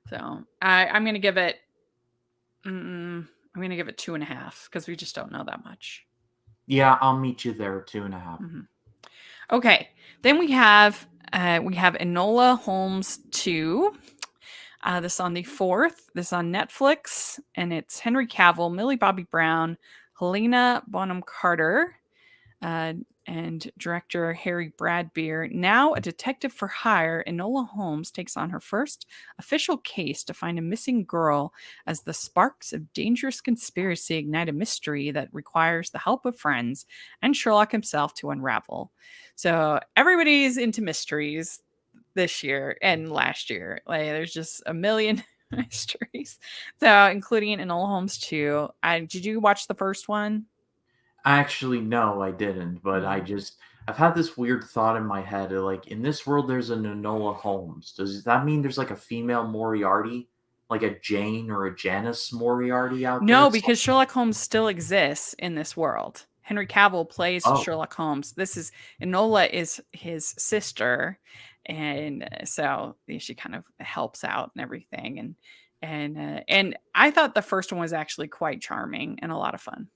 So I'm gonna give it. I'm gonna give it 2.5 because we just don't know that much. Yeah, I'll meet you there, 2.5. Mhm. Okay, then we have Enola Holmes 2. This on the 4th. This on Netflix, and it's Henry Cavill, Millie Bobby Brown, Helena Bonham Carter, uh, and director Harry Bradbeer. Now a detective for hire, Enola Holmes takes on her first official case to find a missing girl as the sparks of dangerous conspiracy ignite a mystery that requires the help of friends and Sherlock himself to unravel. So everybody's into mysteries this year and last year. Like there's just a million mysteries. So including Enola Holmes 2. Did you watch the first one? Actually, no, I didn't, but Mm. I've had this weird thought in my head, like, in this world, there's an Enola Holmes. Does that mean there's, like, a female Moriarty? Like a Jane or a Janice Moriarty out there? No, because Sherlock Holmes still exists in this world. Henry Cavill plays Oh, Sherlock Holmes. Enola is his sister, and so she kind of helps out and everything. And I thought the first one was actually quite charming and a lot of fun.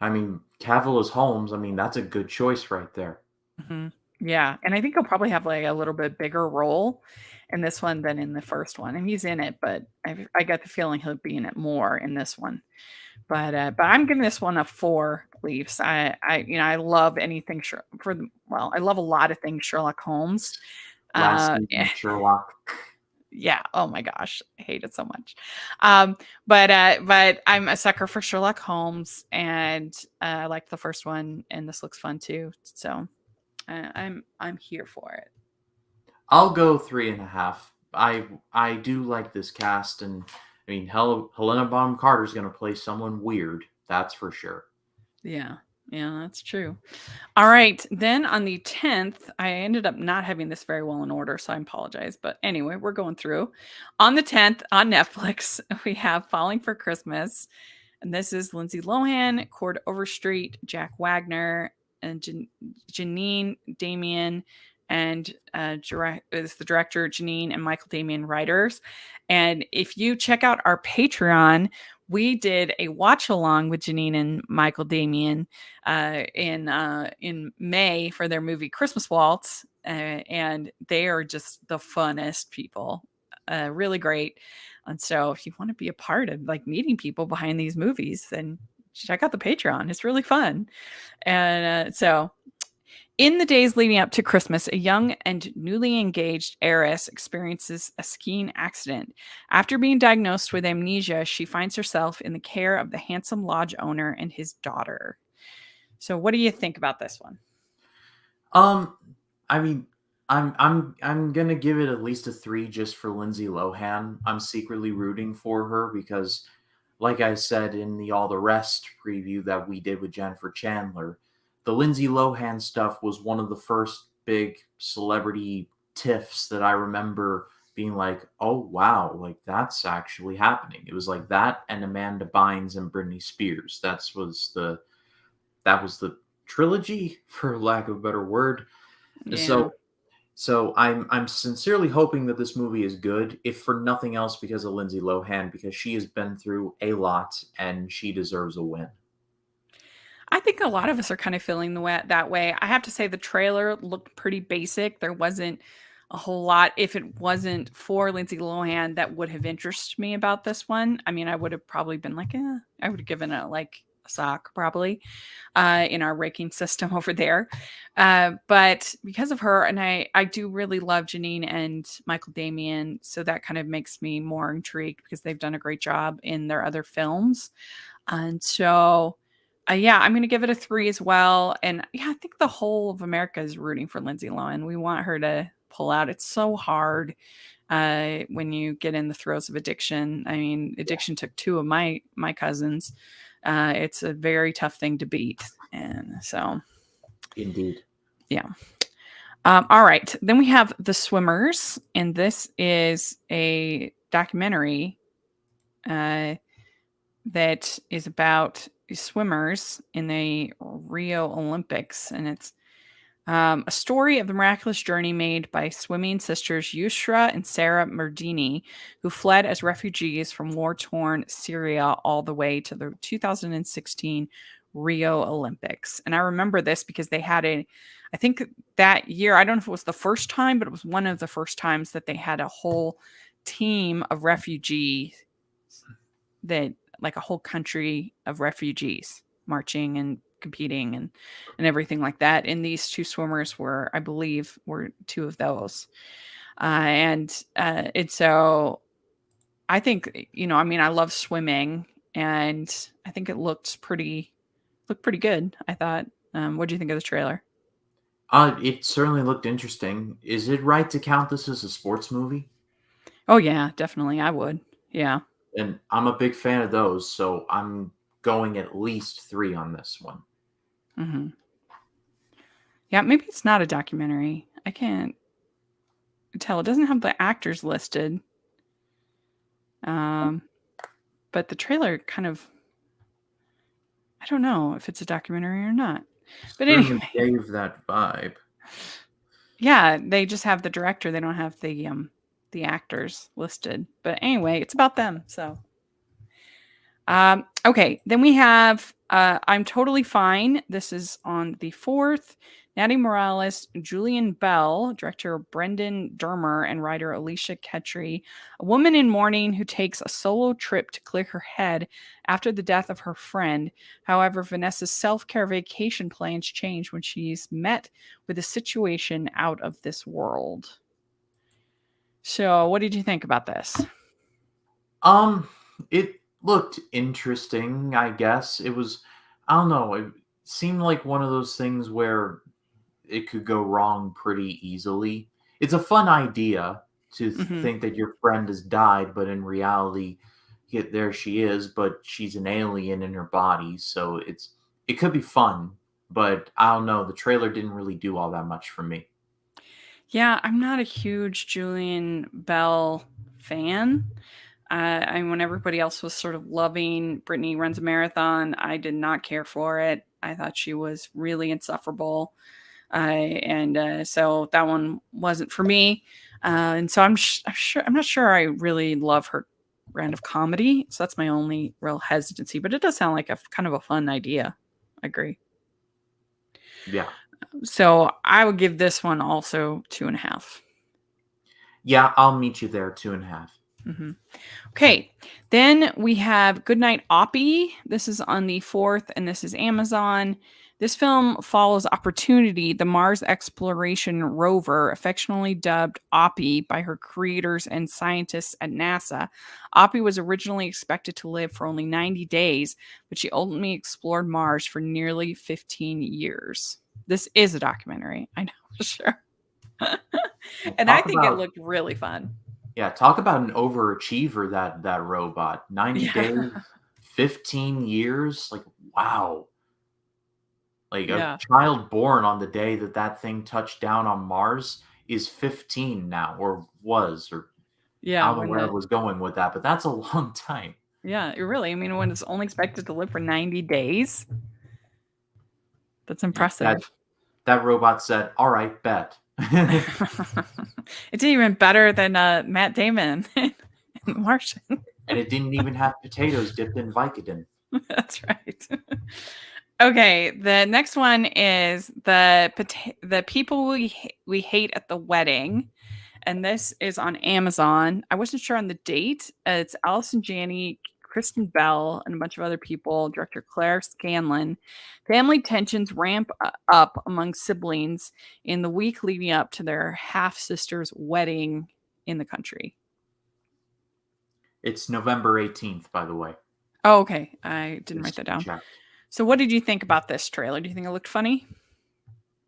I mean, Cavill is Holmes. I mean, that's a good choice right there. Hmm. Yeah, and I think he'll probably have like a little bit bigger role in this one than in the first one. And he's in it, but I got the feeling he'll be in it more in this one. But I'm giving this one a 4 Leafs. I love anything I love a lot of things Sherlock Holmes. Last Yeah, season of Sherlock. yeah. Oh my gosh, I hate it so much. But I'm a sucker for Sherlock Holmes, and I liked the first one, and this looks fun too. So I'm here for it. I'll go 3.5. I do like this cast, and I mean, Helena Bonham Carter's going to play someone weird. That's for sure. Yeah. Yeah, that's true. All right. Then on the 10th, I ended up not having this very well in order, so I apologize. But anyway, we're going through. On the 10th on Netflix, we have Falling for Christmas. And this is Lindsay Lohan, Cord Overstreet, Jack Wagner, and Janine Damian, and is the director Janine and Michael Damian writers. And if you check out our Patreon, we did a watch along with Janine and Michael Damian in May for their movie Christmas Waltz, and they are just the funnest people, really great. And so, if you want to be a part of like meeting people behind these movies, then check out the Patreon. It's really fun. And so, in the days leading up to Christmas, a young and newly engaged heiress experiences a skiing accident. After being diagnosed with amnesia, she finds herself in the care of the handsome lodge owner and his daughter. So, what do you think about this one? Um, I mean, I'm gonna give it at least a 3 just for Lindsay Lohan. I'm secretly rooting for her because, like I said in the All the Rest preview that we did with Jennifer Chandler, the Lindsay Lohan stuff was one of the first big celebrity tiffs that I remember being like, oh wow, like that's actually happening. It was like that and Amanda Bynes and Britney Spears. That was the trilogy, for lack of a better word. Yeah. So I'm sincerely hoping that this movie is good, if for nothing else because of Lindsay Lohan, because she has been through a lot and she deserves a win. I think a lot of us are kind of feeling that way. I have to say the trailer looked pretty basic. There wasn't a whole lot. If it wasn't for Lindsay Lohan, that would have interested me about this one. I mean, I would have probably been like, I would have given it like a sock probably in our ranking system over there. But because of her, and I do really love Janine and Michael Damian, so that kind of makes me more intrigued because they've done a great job in their other films. And so yeah, I'm going to give it a 3 as well. And yeah, I think the whole of America is rooting for Lindsay Lohan. We want her to pull out. It's so hard when you get in the throes of addiction. I mean, addiction took 2 of my cousins. It's a very tough thing to beat. And so, Indeed. yeah. All right. Then we have The Swimmers. And this is a documentary that is about swimmers in the Rio Olympics, and it's A story of the miraculous journey made by swimming sisters Yusra and Sarah Merdini, who fled as refugees from war torn Syria all the way to the 2016 Rio Olympics. And I remember this because they had I think that year, I don't know if it was the first time, but it was one of the first times that they had a whole team of refugees, that like a whole country of refugees marching and competing and everything like that. And these two swimmers were, I believe, were two of those. And so I think, I mean, I love swimming, and I think it looked pretty good. I thought. What do you think of the trailer? It certainly looked interesting. Is it right to count this as a sports movie? Oh yeah, definitely. I would. Yeah. And I'm a big fan of those, so I'm going at least 3 on this one. hmm Yeah, maybe it's not a documentary. I can't tell. It doesn't have the actors listed. Um, but the trailer kind of, I don't know if it's a documentary or not. But Certainly anyway, gave that vibe. yeah, they just have the director. They don't have the actors listed. But anyway, it's about them. So okay, then we have I'm Totally Fine. This is on the 4th. Natty Morales, Julian Bell, director Brendan Dermer, and writer Alicia Ketry. A woman in mourning who takes a solo trip to clear her head after the death of her friend. However, Vanessa's self care vacation plans change when she's met with a situation out of this world. So, what did you think about this? It looked interesting, I guess. It was, I don't know, it seemed like one of those things where it could go wrong pretty easily. It's a fun idea to hmm think that your friend has died, but in reality, there she is, but she's an alien in her body, so it could be fun, but I don't know, the trailer didn't really do all that much for me. Yeah, I'm not a huge Julian Bell fan. When everybody else was sort of loving Brittany Runs a Marathon, I did not care for it. I thought she was really insufferable. And so that one wasn't for me. And so I'm not sure I really love her brand of comedy. So that's my only real hesitancy, but it does sound like a kind of a fun idea. I agree. Yeah. So I would give this one also 2.5. Yeah, I'll meet you there, 2.5. Mhm. Okay, then we have Goodnight Oppie. This is on the 4th, and this is Amazon. This film follows Opportunity, the Mars exploration rover, affectionately dubbed Oppie by her creators and scientists at NASA. Oppie was originally expected to live for only 90 days, but she ultimately explored Mars for nearly 15 years. This is a documentary, I know for sure. Well, And I talk think it about looked really fun. yeah, talk about an overachiever, that robot. 90 Yeah. days, 15 years, like, wow. Like, a Yeah. child born on the day that that thing touched down on Mars is 15 now, or was, or I Yeah, don't know when where I the was going with that, but that's a long time. yeah, it really. I mean, when it's only expected to live for 90 days, that's Yeah, that impressive. that robot said, "Alright, bet." It did even better than Matt Damon in The Martian. And it didn't even have potatoes dipped in Vicodin. That's right. Okay, the next one is the people we hate at the wedding, and this is on Amazon. I wasn't sure on the date. It's Allison Janney, Kristen Bell, and a bunch of other people. Director Claire Scanlon. Family tensions ramp up among siblings in the week leading up to their half sister's wedding in the country. It's November 18th, by the way. Oh, okay. I didn't write Just that down. checked. So, what did you think about this trailer? Do you think it looked funny?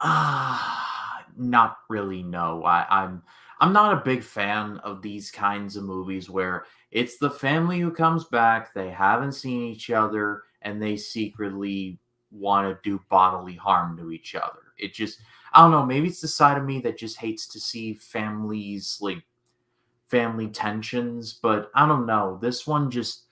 Not really, no. I'm not a big fan of these kinds of movies where it's the family who comes back, they haven't seen each other, and they secretly want to do bodily harm to each other. It just, I don't know, maybe it's the side of me that just hates to see families, like family tensions, but I don't know. This one just,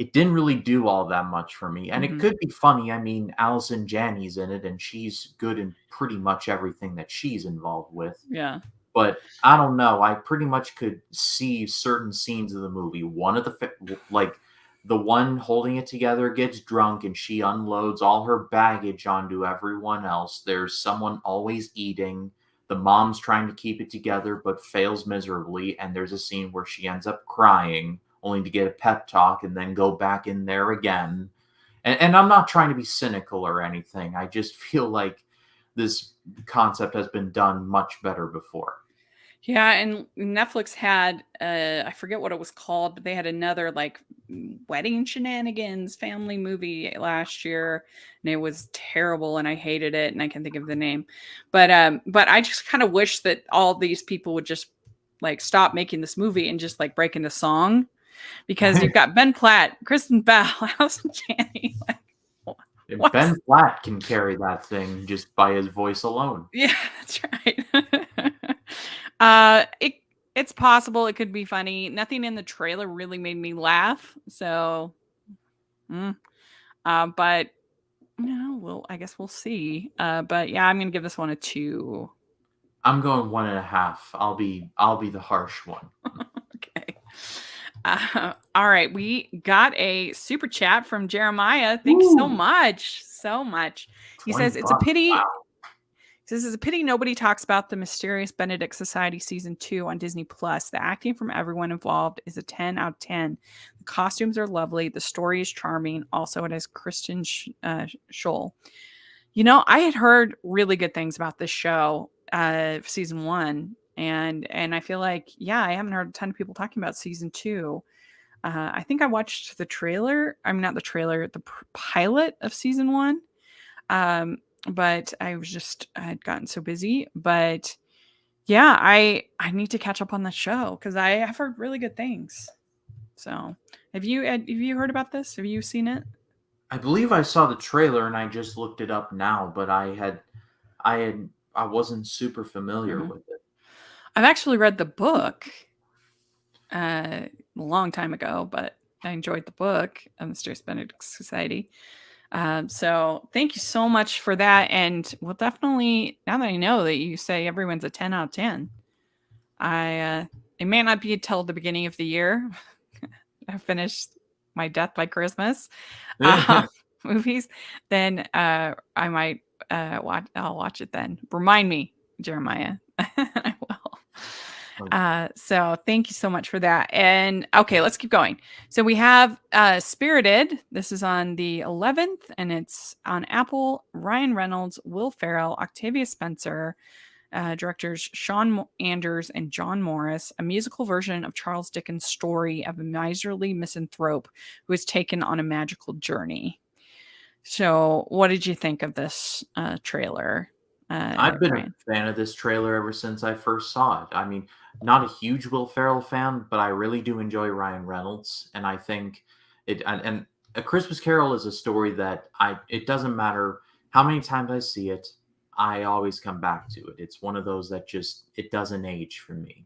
it didn't really do all that much for me. And it Hmm. could be funny. I mean, Allison Janney's in it, and she's good in pretty much everything that she's involved with. Yeah. But I don't know. I pretty much could see certain scenes of the movie. One of the like the one holding it together gets drunk and she unloads all her baggage onto everyone else. There's someone always eating. The mom's trying to keep it together but fails miserably. And there's a scene where she ends up crying only to get a pep talk and then go back in there again. And I'm not trying to be cynical or anything. I just feel like this concept has been done much better before. Yeah, and Netflix had I forget what it was called, but they had another like wedding shenanigans family movie last year, and it was terrible and I hated it and I can't think of the name. But I just kind of wish that all these people would just like stop making this movie and just like break into song, because you've got Ben Platt, Kristen Bell, Allison Janney. Like, And what's Ben Platt can carry that thing just by his voice alone. Yeah, that's right. It it's possible it could be funny. Nothing in the trailer really made me laugh, so mm. But well, I guess we'll see. But yeah, I'm gonna give this one a 2. I'm going 1.5. I'll be the harsh one. Okay. All right, we got a super chat from Jeremiah. Thank you so Ooh, much, so much. He 20 says it's a bucks. pity. Wow. This is a pity nobody talks about the Mysterious Benedict Society season 2 on Disney Plus. The acting from everyone involved is a 10 out of 10. The costumes are lovely. The story is charming. Also, it has Kristen Scholl. I had heard really good things about this show, season 1, and I feel like, yeah, I haven't heard a ton of people talking about season 2. I think I watched the trailer. I'm not the trailer, the pilot of season 1. Um, but I had gotten so busy. But yeah, I need to catch up on the show because I have heard really good things. So have you heard about this? Have you seen it? I believe I saw the trailer and I just looked it up now, but I wasn't super familiar Mhm. with it. I've actually read the book a long time ago, but I enjoyed the book of Mysterious Benedict Society. So thank you so much for that. And we'll definitely, now that I know that you say everyone's a 10 out of 10, it may not be until the beginning of the year. I finished my Death by Christmas uh, movies, then I might I'll watch it then. Remind me, Jeremiah. I will. So thank you so much for that. And okay, let's keep going. So we have Spirited. This is on the 11th, and it's on Apple. Ryan Reynolds, Will Ferrell, Octavia Spencer, directors Sean Anders and John Morris, a musical version of Charles Dickens' story of a miserly misanthrope who is taken on a magical journey. So, what did you think of this trailer, I've been a Ryan? fan of this trailer ever since I first saw it. I mean, not a huge Will Ferrell fan, but I really do enjoy Ryan Reynolds, and I think and A Christmas Carol is a story that it doesn't matter how many times I see it, I always come back to it. It's one of those that just it doesn't age for me.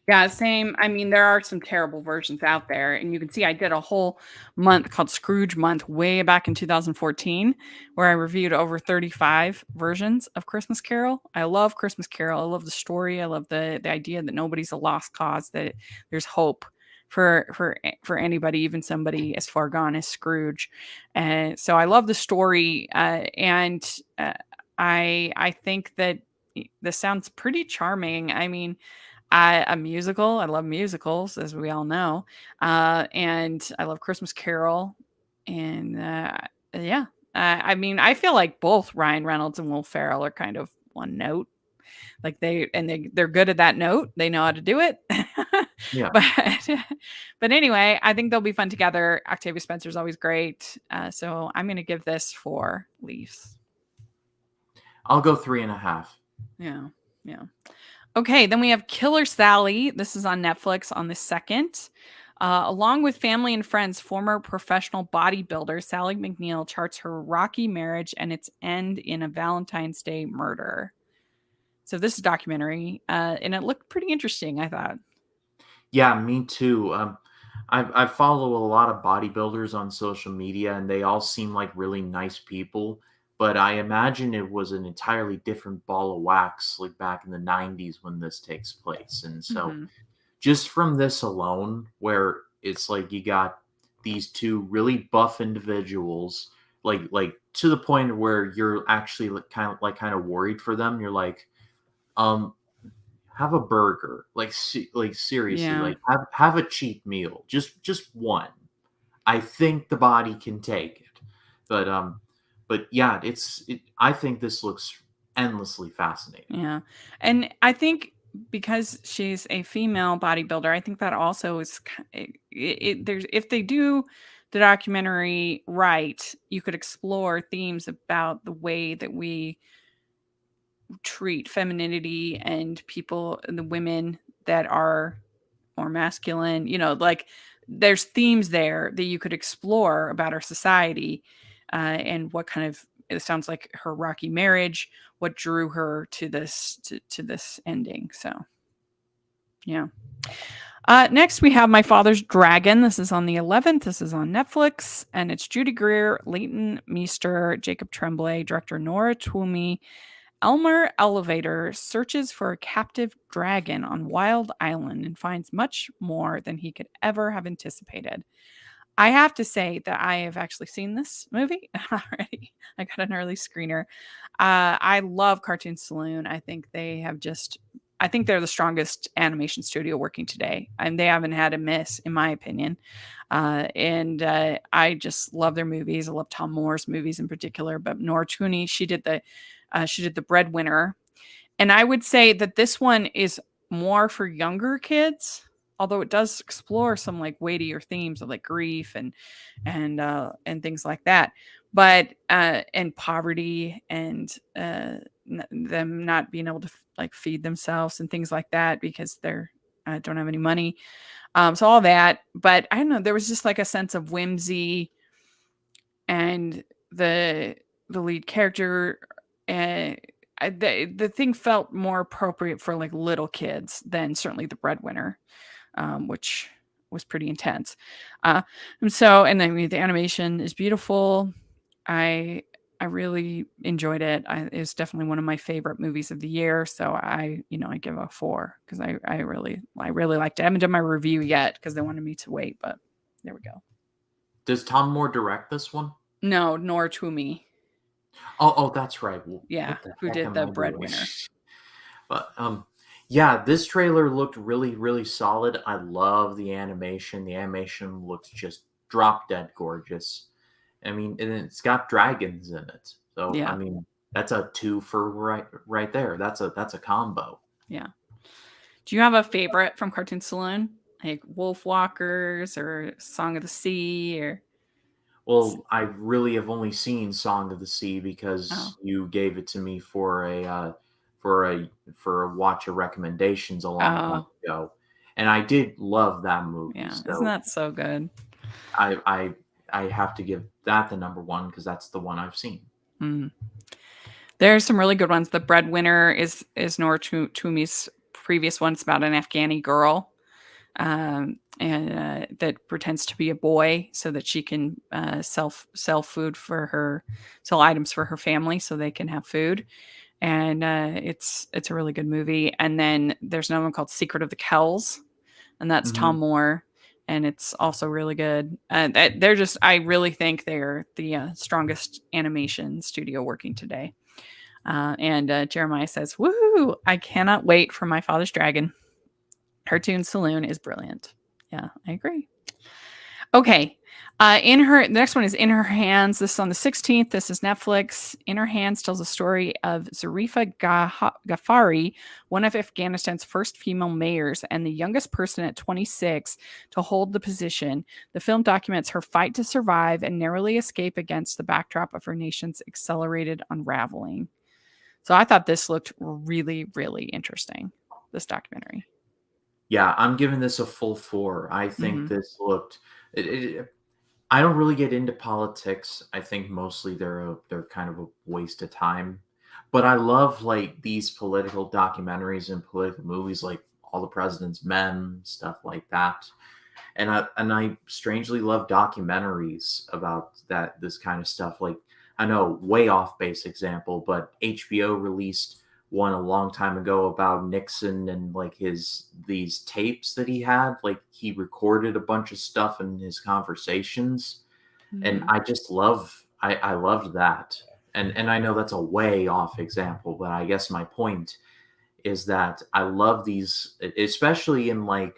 Yeah, same. I mean, there are some terrible versions out there, and you can see I did a whole month called Scrooge Month way back in 2014, where I reviewed over 35 versions of Christmas Carol. I love Christmas Carol. I love the story. I love the idea that nobody's a lost cause, that there's hope for anybody, even somebody as far gone as Scrooge. And so I love the story, and I think that this sounds pretty charming. I mean, a musical. I love musicals, as we all know, and I love Christmas Carol, and yeah. I mean, I feel like both Ryan Reynolds and Will Ferrell are kind of one note. Like they're good at that note. They know how to do it. Yeah, but but anyway, I think they'll be fun together. Octavia Spencer's always great. So I'm gonna give this 4 Leafs. I'll go 3.5. Yeah, yeah. Okay, then we have Killer Sally. This is on Netflix on the 2nd. Along with family and friends, former professional bodybuilder Sally McNeil charts her rocky marriage and its end in a Valentine's Day murder. So this is a documentary, and it looked pretty interesting, I thought. Yeah, me too. I follow a lot of bodybuilders on social media, and they all seem like really nice people. But I imagine it was an entirely different ball of wax, like back in the '90s when this takes place. And so, Hmm. just from this alone, where it's like you got these two really buff individuals, like to the point where you're actually kind of worried for them. You're like, um, have a burger, like seriously, Yeah. like have a cheap meal, just one. I think the body can take it, but yeah, I think this looks endlessly fascinating. Yeah. And I think because she's a female bodybuilder, I think that also is there's if they do the documentary right, you could explore themes about the way that we treat femininity and people and the women that are more masculine, like there's themes there that you could explore about our society, and what kind of it sounds like her rocky marriage, what drew her to this ending. So yeah. Next we have My Father's Dragon. This is on the 11th. This is on Netflix, and it's Judy Greer, Leighton Meester, Jacob Tremblay, director Nora Twomey. Elmer Elevator searches for a captive dragon on Wild Island and finds much more than he could ever have anticipated. I have to say that I have actually seen this movie already. I got an early screener. I love Cartoon Saloon. I think they're the strongest animation studio working today, and they haven't had a miss, in my opinion. And I just love their movies. I love Tom Moore's movies in particular, but Nora Twomey, she did the Breadwinner, and I would say that this one is more for younger kids, although it does explore some like weightier themes of like grief and things like that. But and poverty and them not being able to like feed themselves and things like that because they're don't have any money. So all that, but I don't know. There was just like a sense of whimsy, and the lead character, uh, the thing felt more appropriate for like little kids than certainly the Breadwinner, which was pretty intense. Uh, and I mean the animation is beautiful. I I really enjoyed it. It was definitely one of my favorite movies of the year. So I give a 4 because I really liked it. I haven't done my review yet because they wanted me to wait, but there we go. Does Tom Moore direct this one? No, Nor Twomey. Oh, that's right. Well, Yeah, what the who heck did am the I doing? Breadwinner. But yeah, this trailer looked really, really solid. I love the animation. The animation looks just drop dead gorgeous. I mean, and it's got dragons in it. So I Yeah, mean, that's a two for right there. That's a combo. yeah. Do you have a favorite from Cartoon Saloon? Like Wolf Walkers or Song of the Sea or Well, I really have only seen Song of the Sea oh, because you gave it to me for a watch of recommendations a long time oh, ago, and I did love that movie. yeah. Isn't So that so good? I I I have to give that the number one because that's the one I've seen. Mm. There's some really good ones. The Breadwinner is Nora Twomey's previous one. It's about an Afghani girl, and that pretends to be a boy so that she can sell food for her, sell items for her family so they can have food. And it's a really good movie. And then there's another one called Secret of the Kells, and that's Tom Mhm. Moore, and it's also really good. They're just I really think they're the strongest animation studio working today. And Jeremiah says, "Woohoo! I cannot wait for My Father's Dragon. Cartoon Saloon is brilliant." Yeah, I agree. Okay. The next one is In Her Hands. This is on the 16th. This is Netflix. In Her Hands tells the story of Zarifa Ghaffari, one of Afghanistan's first female mayors and the youngest person at 26 to hold the position. The film documents her fight to survive and narrowly escape against the backdrop of her nation's accelerated unraveling. So I thought this looked really, really interesting, this documentary. Yeah, I'm giving this a full 4. I think Hmm. this looked. I don't really get into politics. I think mostly they're kind of a waste of time. But I love like these political documentaries and political movies, like All the President's Men, stuff like that. And I strangely love documentaries about this kind of stuff. Like, I know, way off base example, but HBO released one a long time ago about Nixon and like his these tapes that he had. Like, he recorded a bunch of stuff in his conversations, and Mhm. I just I loved that. And I know that's a way off example, but I guess my point is that I love these, especially in like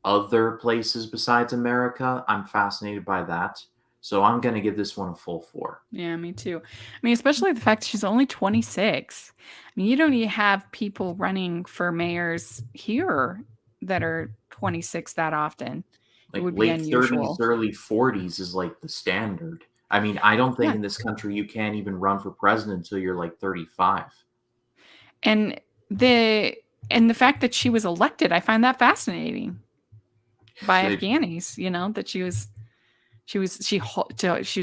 other places besides America. I'm fascinated by that. So I'm going to give this one a full 4. Yeah, me too. I mean, especially the fact she's only 26. I mean, you don't even have people running for mayors here that are 26 that often. It Like would be late 30s, unusual. early 40s is like the standard. I mean, I don't think Yeah. in this country you can't even run for president until you're like 35. And the and the fact that she was elected, I find that fascinating by It, Afghanis, that she was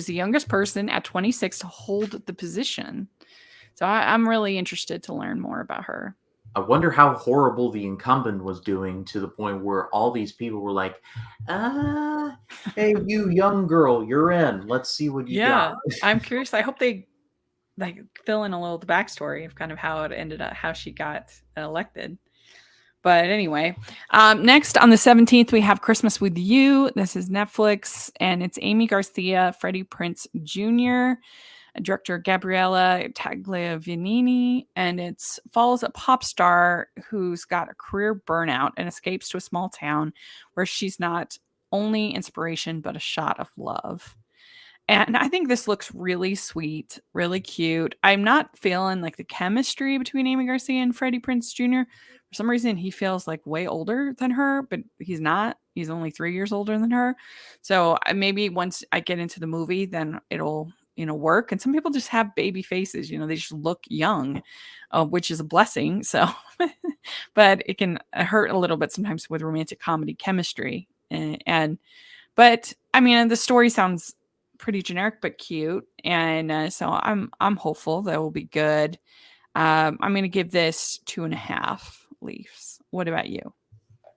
the youngest person at 26 to hold the position. So I'm really interested to learn more about her. I wonder how horrible the incumbent was doing to the point where all these people were like, ah, hey, you young girl, you're in. Let's see what you got. Yeah, I'm curious. I hope they like fill in a little the backstory of kind of how it ended up, how she got elected. But anyway, next on the 17th, we have Christmas with You. This is Netflix, and it's Amy Garcia, Freddie Prince Jr., director Gabriella Tagliavinini, and it follows a pop star who's got a career burnout and escapes to a small town where she's not only inspiration but a shot of love. And I think this looks really sweet, really cute. I'm not feeling like the chemistry between Amy Garcia and Freddie Prinze Jr. For some reason, he feels like way older than her, but he's not. He's only 3 years older than her. So maybe once I get into the movie, then it'll work. And some people just have baby faces. They just look young, which is a blessing. So, but it can hurt a little bit sometimes with romantic comedy chemistry. But I mean, the story sounds pretty generic but cute, and so I'm hopeful that will be good. I'm going to give this 2.5 leaves. What about you?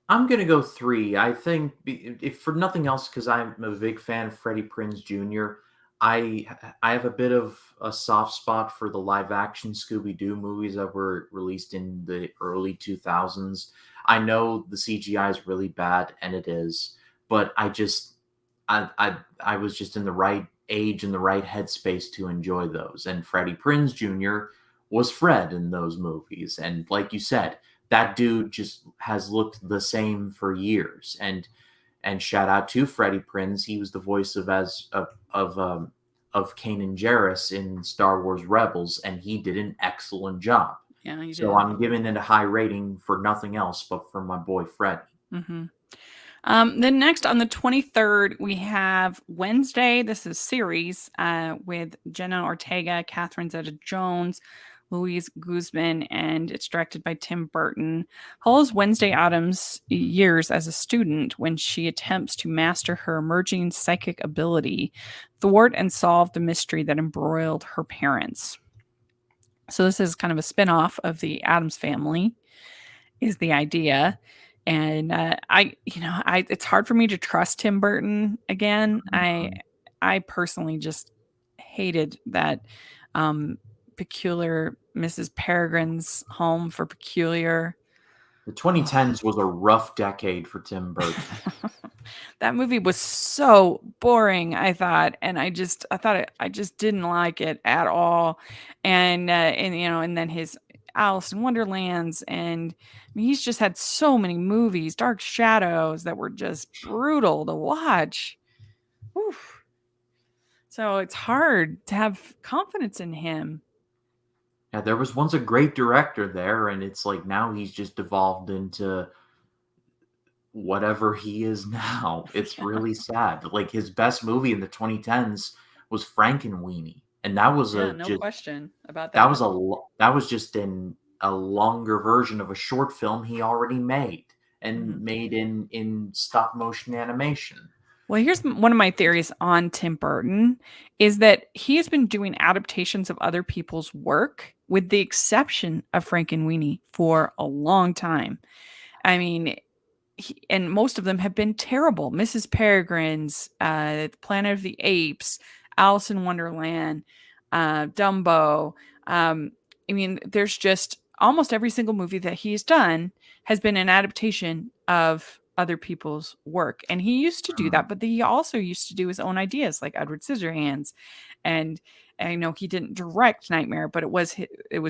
I'm gonna go 3. I think, if for nothing else, because I'm a big fan of Freddie Prinze Jr. I have a bit of a soft spot for the live action Scooby Doo movies that were released in the early 2000s. I know the CGI is really bad, and it is, but I was just in the right age and the right headspace to enjoy those. And Freddie Prinze Jr. was Fred in those movies, and like you said, that dude just has looked the same for years. And shout out to Freddie Prinze. He was the voice of Kanan Jarrus in Star Wars Rebels, and he did an excellent job. Yeah, you So did. I'm giving it a high rating for nothing else but for my boy Freddie. Mm-hmm. Then next on the 23rd, we have Wednesday. This is series with Jenna Ortega, Catherine Zeta-Jones, Louise Guzman, and it's directed by Tim Burton. Follows Wednesday Adams' years as a student when she attempts to master her emerging psychic ability, thwart and solve the mystery that embroiled her parents. So this is kind of a spin-off of the Adams Family, is the idea. And it's hard for me to trust Tim Burton again. I personally just hated that Peculiar Mrs. Peregrine's Home for Peculiar. The 2010s was a rough decade for Tim Burton. That movie was so boring, I thought, and I just didn't like it at all. And then his Alice in Wonderlands, and I mean, he's just had so many movies, Dark Shadows, that were just brutal to watch. Oof. So it's hard to have confidence in him. Yeah, there was once a great director there, and it's like now he's just devolved into whatever he is now. It's Yeah, really sad. Like, his best movie in the 2010s was Frankenweenie, and that was yeah, a no just question about that that. was that was just in a longer version of a short film he already made and Mhm. made in stop motion animation. Well, here's one of my theories on Tim Burton is that he has been doing adaptations of other people's work, with the exception of Frankenweenie, for a long time. I mean, and most of them have been terrible. Mrs. Peregrine's, Planet of the Apes, Alice in Wonderland, Dumbo. I mean, there's just almost every single movie that he's done has been an adaptation of other people's work. And he used to do Mhm. that, but he also used to do his own ideas, like Edward Scissorhands. And I know he didn't direct Nightmare, but it was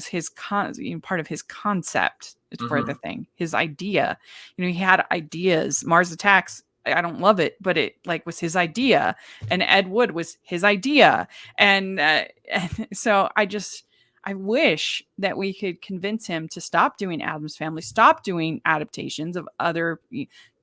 his part of his concept for the Mhm. thing, his idea. He had ideas. Mars Attacks, I don't love it, but it like was his idea, and Ed Wood was his idea, and so I wish that we could convince him to stop doing Addams Family, stop doing adaptations of other,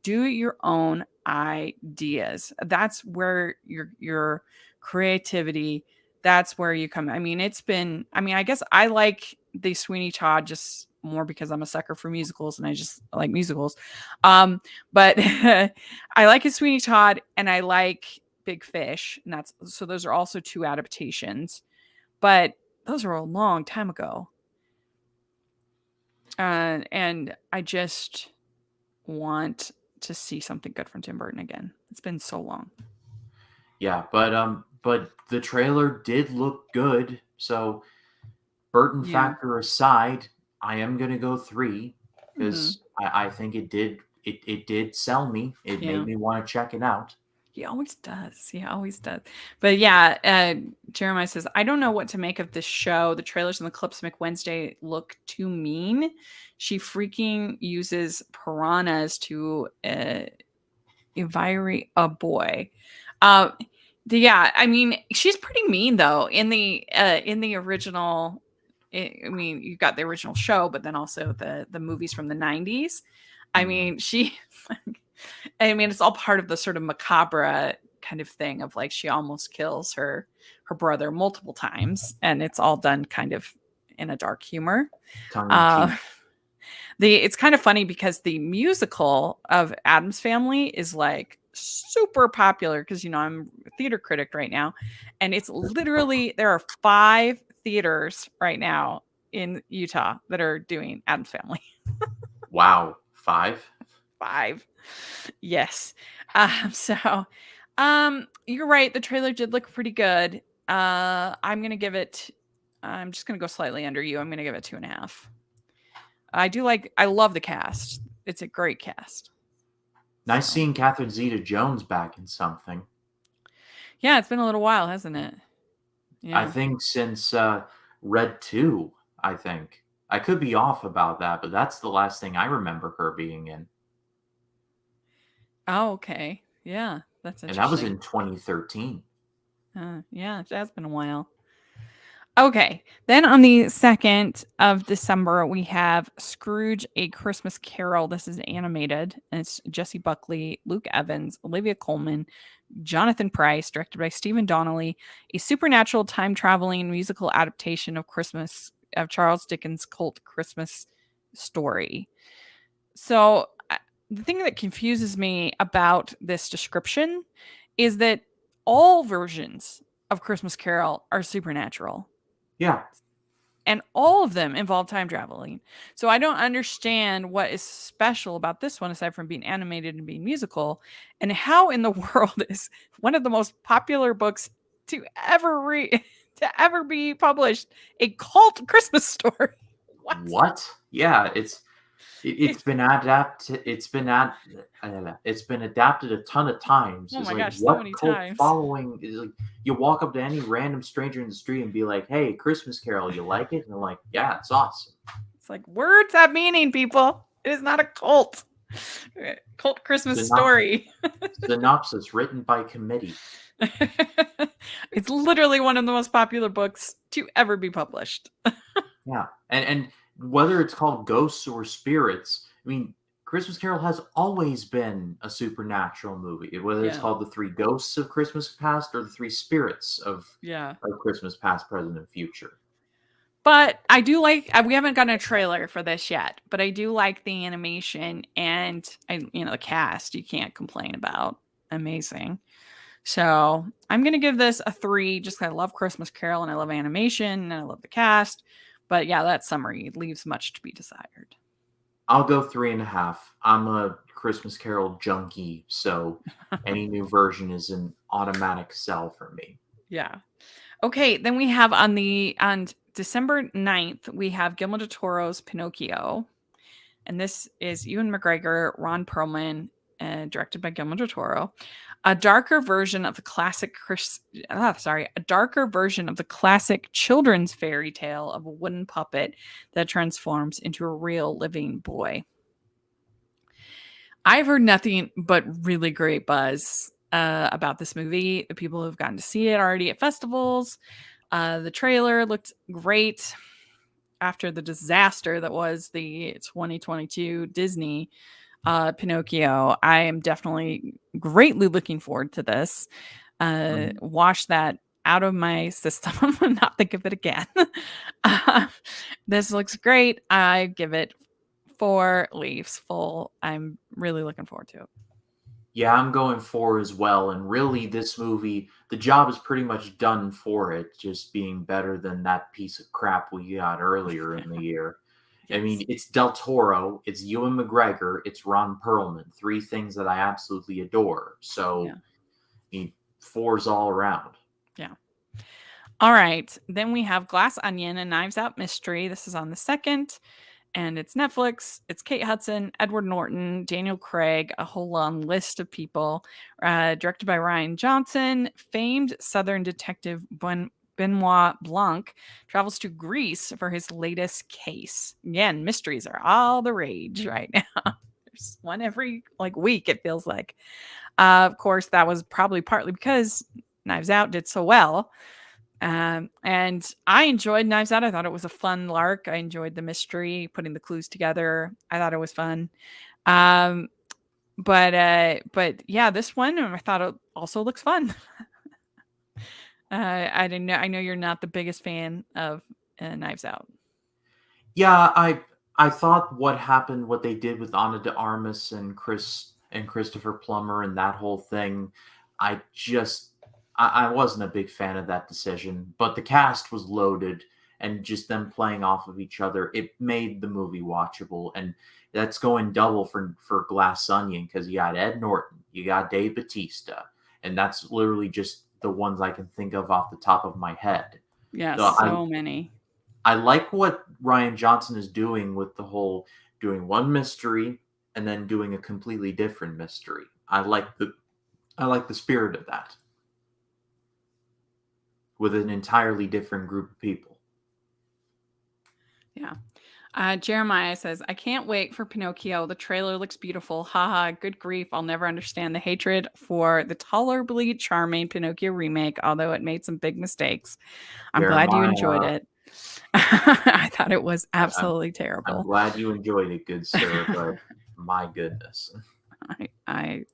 do your own ideas. That's where your creativity, that's where you come. I mean, I guess I like the Sweeney Todd just more because I'm a sucker for musicals and I just like musicals. But I like his Sweeney Todd and I like Big Fish. And those are also two adaptations, but those are a long time ago. And I just want to see something good from Tim Burton again. It's been so long. Yeah, but the trailer did look good. So Burton Yeah. factor aside, I am gonna go 3 Mm-hmm. because I think it did sell me. It Yeah. made me want to check it out. He always does. He always does. But yeah, Jeremiah says, I don't know what to make of this show. The trailers and the clips make Wednesday look too mean. She freaking uses piranhas to evirate a boy. Yeah, I mean, she's pretty mean though. In the original, I mean, you got the original show, but then also the movies from the 90s. I mean, I mean, it's all part of the sort of macabre kind of thing of like she almost kills her brother multiple times, and it's all done kind of in a dark humor. Tongue in Uh, cheek. it's kind of funny because the musical of Addams Family is like super popular because I'm a theater critic right now, and it's literally there are 5 theaters right now in Utah that are doing Addams Family. Wow, 5. 5. Yes. So you're right. The trailer did look pretty good. I'm gonna give it. I'm just gonna go slightly under you. I'm gonna give it 2.5. I love the cast. It's a great cast. Nice So seeing Catherine Zeta-Jones back in something. yeah, it's been a little while, hasn't it? I Yeah. think since Red 2, I think. I could be off about that, but that's the last thing I remember her being in. Oh, okay. Yeah, that's And that was interesting. in 2013. Yeah, it has been a while. Okay. Then on the 2nd of December, we have Scrooge, A Christmas Carol. This is animated, and it's Jesse Buckley, Luke Evans, Olivia Colman, Jonathan Pryce, directed by Stephen Donnelly, a supernatural time traveling musical adaptation of Charles Dickens' cult Christmas story. So the thing that confuses me about this description is that all versions of Christmas Carol are supernatural. Yeah. And all of them involve time traveling. So I don't understand what is special about this one aside from being animated and being musical. And how in the world is one of the most popular books to ever read to ever be published a cult Christmas story? What? Yeah, it's been adapted. It's been adapted a ton of times. Oh It's my like gosh, so what many cult times. following is like you walk up to any random stranger in the street and be like, "Hey, Christmas Carol, you like it?" And they're like, "Yeah, it's awesome." It's like words have meaning, people. It is not a cult. Cult Christmas story. Synopsis written by committee. It's literally one of the most popular books to ever be published. Yeah, and whether it's called ghosts or spirits, I mean, Christmas Carol has always been a supernatural movie. Whether it's Yeah. called the Three Ghosts of Christmas Past or the Three Spirits of Yeah. Christmas Past, Present, and Future. But I do like, we haven't gotten a trailer for this yet, but I do like the animation and the cast you can't complain about. Amazing. So I'm going to give this a 3 just because I love Christmas Carol and I love animation and I love the cast. But yeah, that summary leaves much to be desired. I'll go 3.5. I'm a Christmas Carol junkie, so any new version is an automatic sell for me. Yeah. Okay, then we have on December 9th, we have Guillermo del Toro's Pinocchio. And this is Ewan McGregor, Ron Perlman, directed by Guillermo del Toro. A darker version of the classic children's fairy tale of a wooden puppet that transforms into a real living boy. I've heard nothing but really great buzz about this movie. The people who've gotten to see it already at festivals. The trailer looked great after the disaster that was the 2022 Disney Pinocchio. I am definitely greatly looking forward to this. Wash that out of my system and not think of it again. This looks great. I give it 4 leaves full. I'm really looking forward to it. Yeah, I'm going 4 as well. And really, this movie, the job is pretty much done for it, just being better than that piece of crap we got earlier in the year. I mean, it's Del Toro, it's Ewan McGregor, it's Ron Perlman, 3 things that I absolutely adore. So, yeah. 4s all around. Yeah. All right. Then we have Glass Onion, a Knives Out mystery. This is on the 2nd. And it's Netflix. It's Kate Hudson, Edward Norton, Daniel Craig, a whole long list of people. Directed by Rian Johnson, famed Southern detective Benoit Blanc travels to Greece for his latest case. Again, mysteries are all the rage right now. There's one every week, it feels like. Of course, that was probably partly because Knives Out did so well. And I enjoyed Knives Out. I thought it was a fun lark. I enjoyed the mystery, putting the clues together. I thought it was fun. But yeah, this one I thought it also looks fun. I didn't know. I know you're not the biggest fan of Knives Out. Yeah, I thought what they did with Ana de Armas and Christopher Plummer and that whole thing, I wasn't a big fan of that decision, but the cast was loaded and just them playing off of each other, it made the movie watchable. And that's going double for Glass Onion, because you got Ed Norton, you got Dave Bautista, and that's literally just the ones I can think of off the top of my head. Yeah, so many. I like what Rian Johnson is doing with the whole doing one mystery and then doing a completely different mystery. I like the spirit of that, with an entirely different group of people. Yeah. Jeremiah says, I can't wait for Pinocchio. The trailer looks beautiful. Haha, good grief. I'll never understand the hatred for the tolerably charming Pinocchio remake, although it made some big mistakes. I'm glad you enjoyed it. I thought it was absolutely terrible. I'm glad you enjoyed it, good sir, but my goodness. I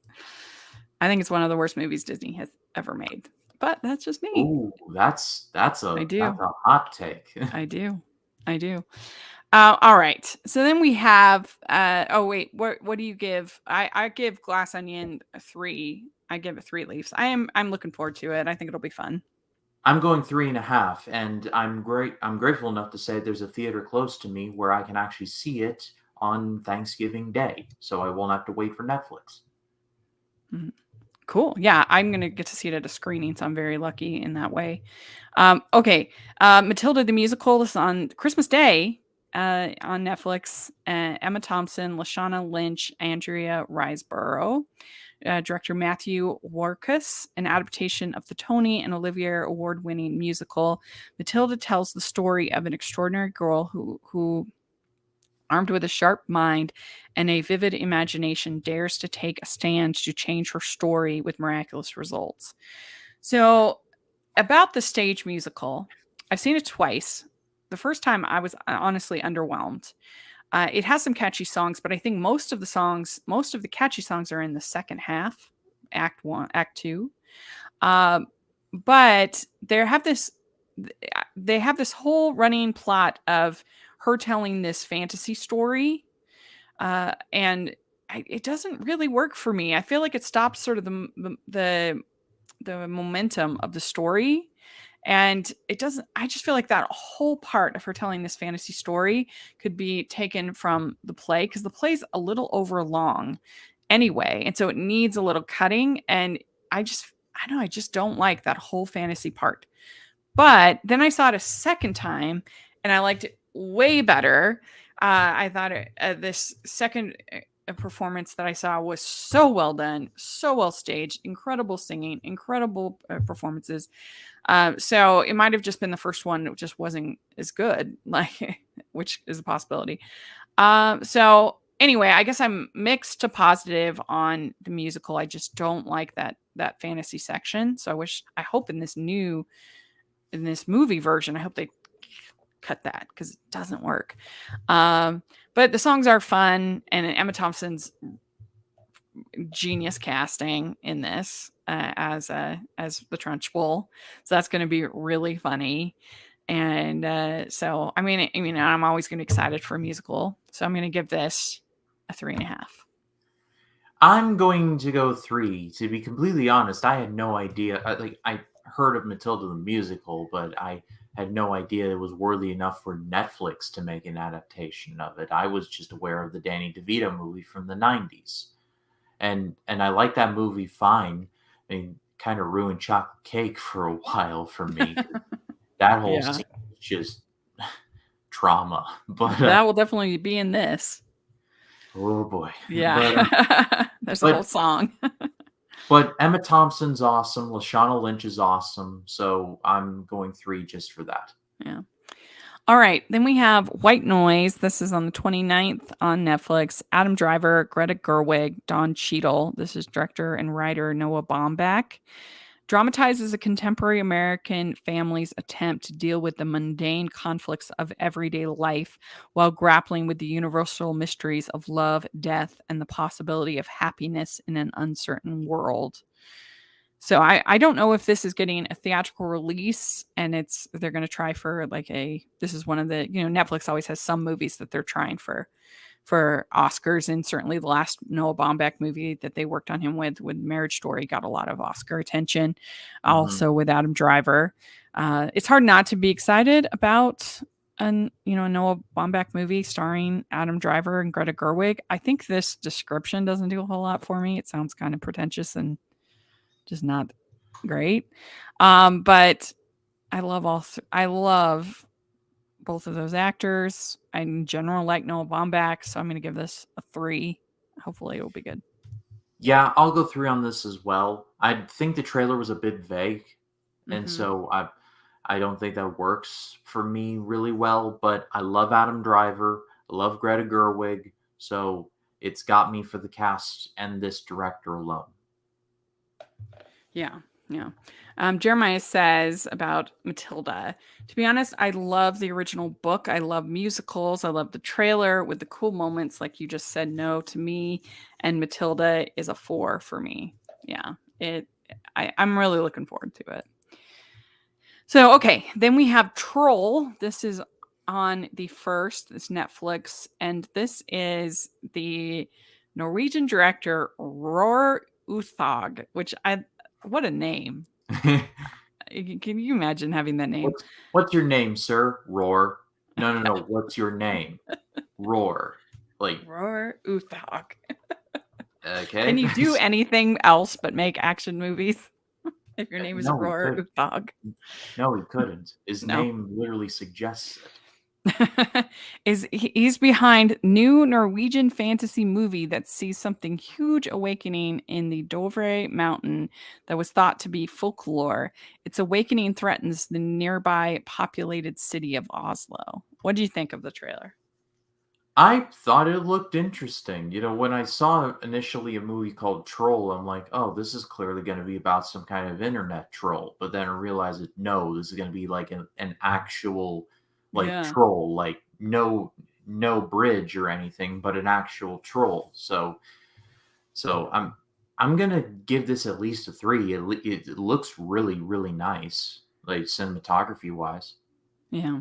think it's one of the worst movies Disney has ever made. But that's just me. Ooh, that's a hot take. I do. All right. So then we have what do you give? I give Glass Onion a 3. I give it 3 leaves. I'm looking forward to it. I think it'll be fun. I'm going 3.5, and I'm grateful enough to say there's a theater close to me where I can actually see it on Thanksgiving Day, so I won't have to wait for Netflix. Mm-hmm. Cool. Yeah, I'm going to get to see it at a screening, so I'm very lucky in that way. Okay. Matilda the Musical is on Christmas Day on Netflix. Emma Thompson, Lashana Lynch, Andrea Riseborough. Director Matthew Warchus, an adaptation of the Tony and Olivier Award-winning musical. Matilda tells the story of an extraordinary girl who armed with a sharp mind and a vivid imagination, dares to take a stand to change her story with miraculous results. So, about the stage musical, I've seen it twice. The first time I was honestly underwhelmed. It has some catchy songs, but I think most of the catchy songs are in the second half, Act 1, Act 2. But they have this whole running plot of her telling this fantasy story, and it doesn't really work for me. I feel like it stops sort of the momentum of the story. And it doesn't, I just feel like that whole part of her telling this fantasy story could be taken from the play, because the play's a little over long. anyway, and so it needs a little cutting. And I don't know, I just don't like that whole fantasy part. But then I saw it a second time, and I liked it way better. I thought this second performance that I saw was so well done, so well staged, incredible singing, incredible performances. So it might have just been the first one that just wasn't as good, like, which is a possibility. So anyway, I guess I'm mixed to positive on the musical. I just don't like that fantasy section. So I hope in this movie version, I hope they cut that because it doesn't work. But the songs are fun, and Emma Thompson's genius casting in this as the Trunchbull. So that's going to be really funny. And so I mean, I'm always going to be excited for a musical. So I'm going to give this a 3.5. I'm going to go 3. To be completely honest, I had no idea. I heard of Matilda the musical, but I had no idea it was worthy enough for Netflix to make an adaptation of it. I was just aware of the Danny DeVito movie from the 90s. And I like that movie fine. I mean, kind of ruined Chocolate Cake for a while for me. That whole Yeah. scene is just trauma. But That will definitely be in this. oh boy. Yeah. There's a whole song. But Emma Thompson's awesome. Lashana Lynch is awesome. So I'm going 3 just for that. Yeah. All right. Then we have White Noise. This is on the 29th on Netflix. Adam Driver, Greta Gerwig, Don Cheadle. This is director and writer Noah Baumbach. Dramatizes a contemporary American family's attempt to deal with the mundane conflicts of everyday life while grappling with the universal mysteries of love, death, and the possibility of happiness in an uncertain world. So I don't know if this is getting a theatrical release, and they're going to try for this is one of the, Netflix always has some movies that they're trying for Oscars, and certainly the last Noah Baumbach movie that they worked on him with Marriage Story got a lot of Oscar attention. Also with Adam Driver. It's hard not to be excited about a Noah Baumbach movie starring Adam Driver and Greta Gerwig. I think this description doesn't do a whole lot for me. It sounds kind of pretentious and just not great. But I love I love both of those actors. I in general like Noah Baumbach, so I'm going to give this a 3. Hopefully it will be good. Yeah, I'll go 3 on this as well. I think the trailer was a bit vague, and so I don't think that works for me really well. But I love Adam Driver. I love Greta Gerwig, so it's got me for the cast and this director alone. Yeah. Jeremiah says about Matilda, to be honest, I love the original book. I love musicals. I love the trailer with the cool moments. Like you just said, no to me, and Matilda is a 4 for me. Yeah, I'm really looking forward to it. So, okay, then we have Troll. This is on the 1st. It's Netflix, and this is the Norwegian director Roar Uthag, which what a name. Can you imagine having that name? What's your name, sir? Roar. No. What's your name? Roar. Like Roar Uthag. Okay. Can you do anything else but make action movies? If your name is Roar Uthag. No, he couldn't. His name literally suggests it. He's behind new Norwegian fantasy movie that sees something huge awakening in the Dovre mountain that was thought to be folklore. Its awakening threatens the nearby populated city of Oslo. What do you think of the trailer? I thought it looked interesting. When I saw initially a movie called Troll, I'm like, oh, this is clearly going to be about some kind of internet troll. But then I realized no, this is going to be like an actual troll, like no bridge or anything, but an actual troll. So I'm gonna give this at least a 3. It looks really, really nice, like cinematography wise. Yeah.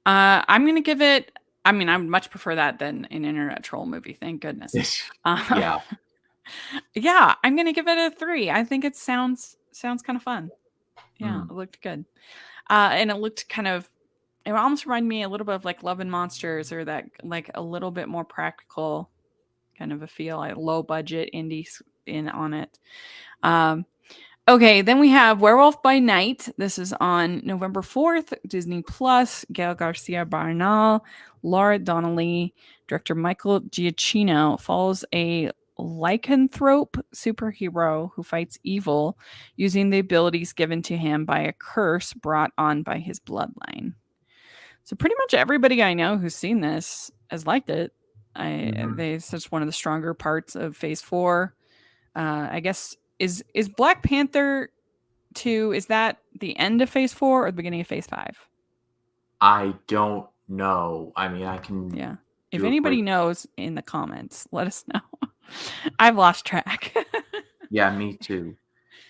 I'm gonna give it. I mean, I would much prefer that than an internet troll movie. Thank goodness. Yeah. Yeah, I'm gonna give it a 3. I think it sounds kind of fun. Yeah, It looked good. And it looked it almost reminded me a little bit of like Love and Monsters, or that like a little bit more practical kind of a feel. I low budget indies in on it. Um, okay, then we have Werewolf by Night. This is on November 4th, Disney Plus. Gail Garcia Bernal, Laura Donnelly, director Michael Giacchino follows a lycanthrope superhero who fights evil using the abilities given to him by a curse brought on by his bloodline. So pretty much everybody I know who's seen this has liked it. It's just one of the stronger parts of Phase 4. I guess is Black Panther 2, is that the end of Phase 4 or the beginning of Phase 5? I don't know. I mean, I can. Yeah. If anybody knows in the comments, let us know. I've lost track. Yeah, me too.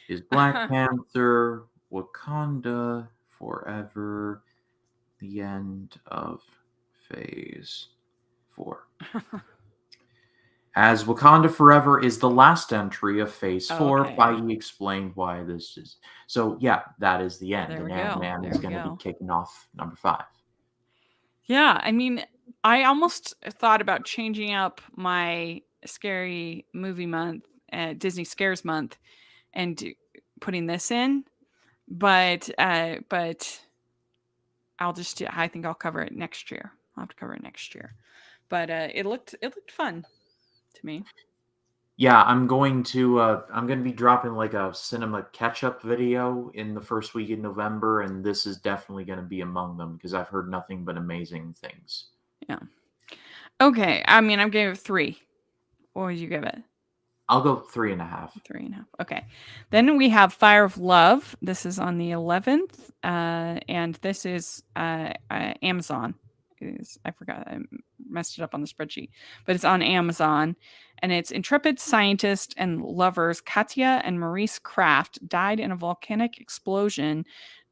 Is Black Panther, Wakanda Forever, the end of Phase 4? As Wakanda Forever is the last entry of Phase 4, Okay. Feige explained why this is. So, yeah, that is the end. There we And go. Ant-Man There is we going to go. be kicking off number 5. Yeah, I mean, I almost thought about changing up my scary movie month, Disney Scares month, and putting this in, but I'll just I think I'll cover it next year. I'll have to cover it next year. But it looked fun to me. Yeah, I'm going to be dropping like a cinema catch-up video in the first week in November, and this is definitely going to be among them because I've heard nothing but amazing things. Yeah. Okay. I mean, I'm giving it 3. What would you give it? I'll go 3.5. 3.5. Okay. Then we have Fire of Love. This is on the 11th, and this is Amazon. I forgot, I messed it up on the spreadsheet, but it's on Amazon, and it's intrepid scientist and lovers Katya and Maurice Kraft died in a volcanic explosion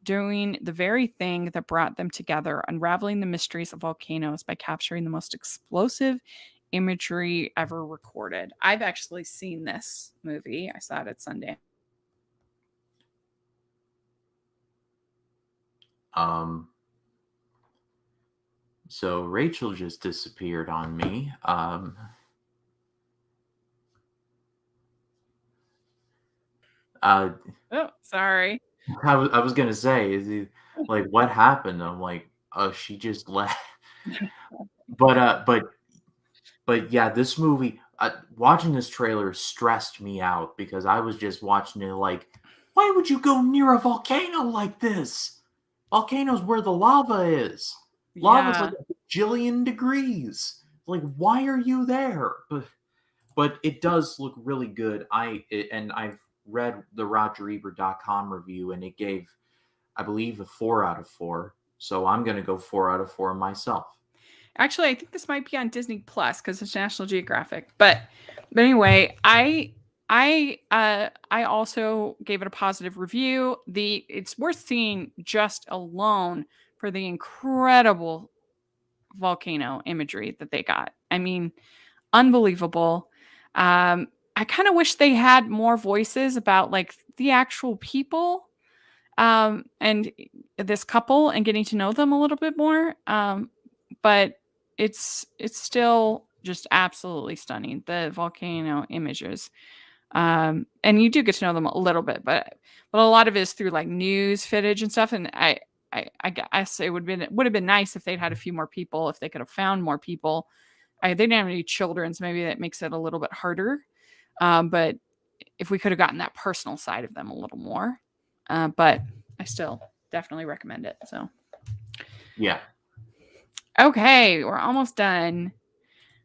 doing the very thing that brought them together, unraveling the mysteries of volcanoes by capturing the most explosive imagery ever recorded. I've actually seen this movie. I saw it at Sundance. So Rachel just disappeared on me. Oh, sorry. I was gonna say, is he like what happened? I'm like, oh, she just left. But yeah, this movie, watching this trailer stressed me out because I was just watching it like, why would you go near a volcano like this? Volcanoes where the lava is. Lava's like a bajillion degrees. Like, why are you there? But it does look really good. I've read the RogerEbert.com review, and it gave, I believe, a 4 out of 4. So I'm gonna go 4 out of 4 myself. Actually, I think this might be on Disney Plus because it's National Geographic. But anyway, I also gave it a positive review. It's worth seeing just alone for the incredible volcano imagery that they got. I mean, unbelievable. I kind of wish they had more voices about like the actual people and this couple and getting to know them a little bit more. But it's still just absolutely stunning, the volcano images. And you do get to know them a little bit, but a lot of it is through like news footage and stuff. And I guess it would have been nice if they'd had a few more people, if they could have found more people. They didn't have any children, so maybe that makes it a little bit harder. But if we could have gotten that personal side of them a little more, but I still definitely recommend it. So yeah. Okay, we're almost done.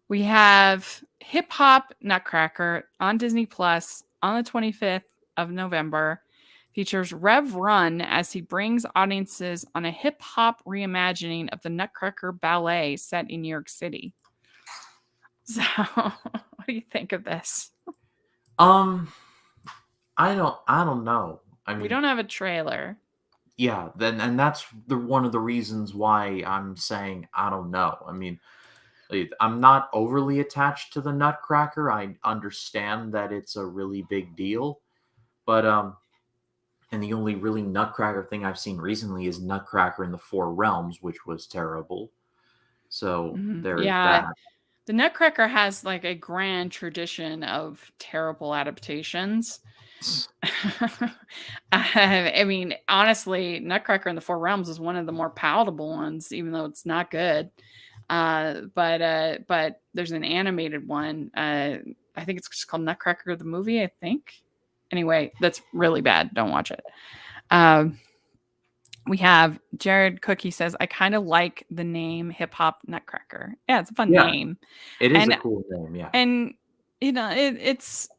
We have Hip Hop Nutcracker on Disney Plus on the 25th of November. Features Rev Run as he brings audiences on a hip hop reimagining of the Nutcracker Ballet set in New York City. So, what do you think of this? I don't know. I mean, we don't have a trailer. Yeah, and that's one of the reasons why I'm saying I don't know. I mean, I'm not overly attached to the Nutcracker. I understand that it's a really big deal, but and the only really Nutcracker thing I've seen recently is Nutcracker in the Four Realms, which was terrible. So there is that. The Nutcracker has like a grand tradition of terrible adaptations. I mean, honestly, Nutcracker in the Four Realms is one of the more palatable ones, even though it's not good. But there's an animated one. I think it's just called Nutcracker the movie. I think. Anyway, that's really bad. Don't watch it. We have Jared Cookie says, I kind of like the name Hip Hop Nutcracker. Yeah, it's a fun name. It is a cool name, yeah. And you know, it's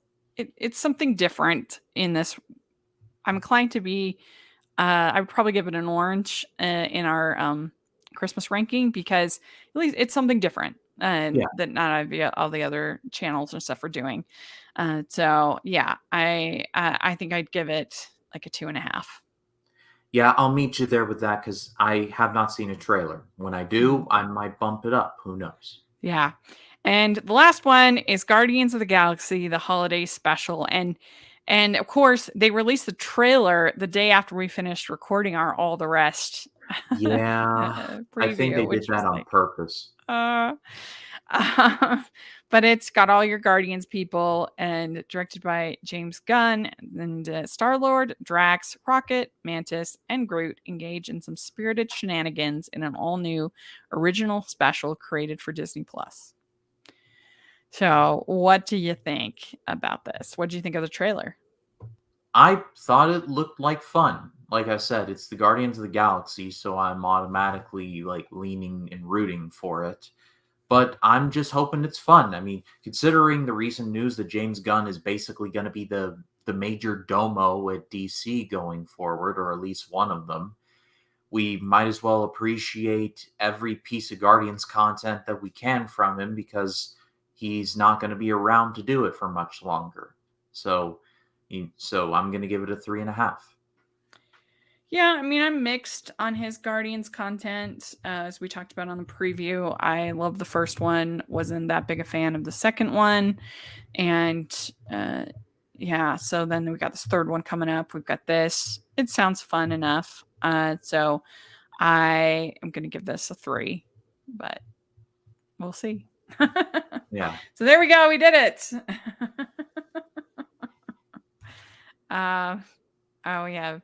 something different in this. I'm inclined to be I would probably give it an orange in our Christmas ranking because at least it's something different that not all the other channels and stuff are doing. So yeah, I think I'd give it like a 2.5. Yeah, I'll meet you there with that because I have not seen a trailer. When I do, I might bump it up. Who knows? Yeah. And the last one is Guardians of the Galaxy, the holiday special. And of course, they released the trailer the day after we finished recording our All the Rest Yeah, preview, I think they did that on purpose. But it's got all your Guardians people and directed by James Gunn. And Star-Lord, Drax, Rocket, Mantis, and Groot engage in some spirited shenanigans in an all-new original special created for Disney+. So what do you think about this? What do you think of the trailer? I thought it looked like fun. Like I said, it's the Guardians of the Galaxy, so I'm automatically like leaning and rooting for it. But I'm just hoping it's fun. I mean, considering the recent news that James Gunn is basically going to be the major domo at DC going forward, or at least one of them, we might as well appreciate every piece of Guardians content that we can from him because he's not going to be around to do it for much longer. So I'm going to give it a 3.5. Yeah, I mean, I'm mixed on his Guardians content. As we talked about on the preview, I love the first one, wasn't that big a fan of the second one. And yeah, so then we got this third one coming up. We've got this. It sounds fun enough. So I am going to give this a 3, but we'll see. Yeah. So there we go. We did it. Oh, yeah.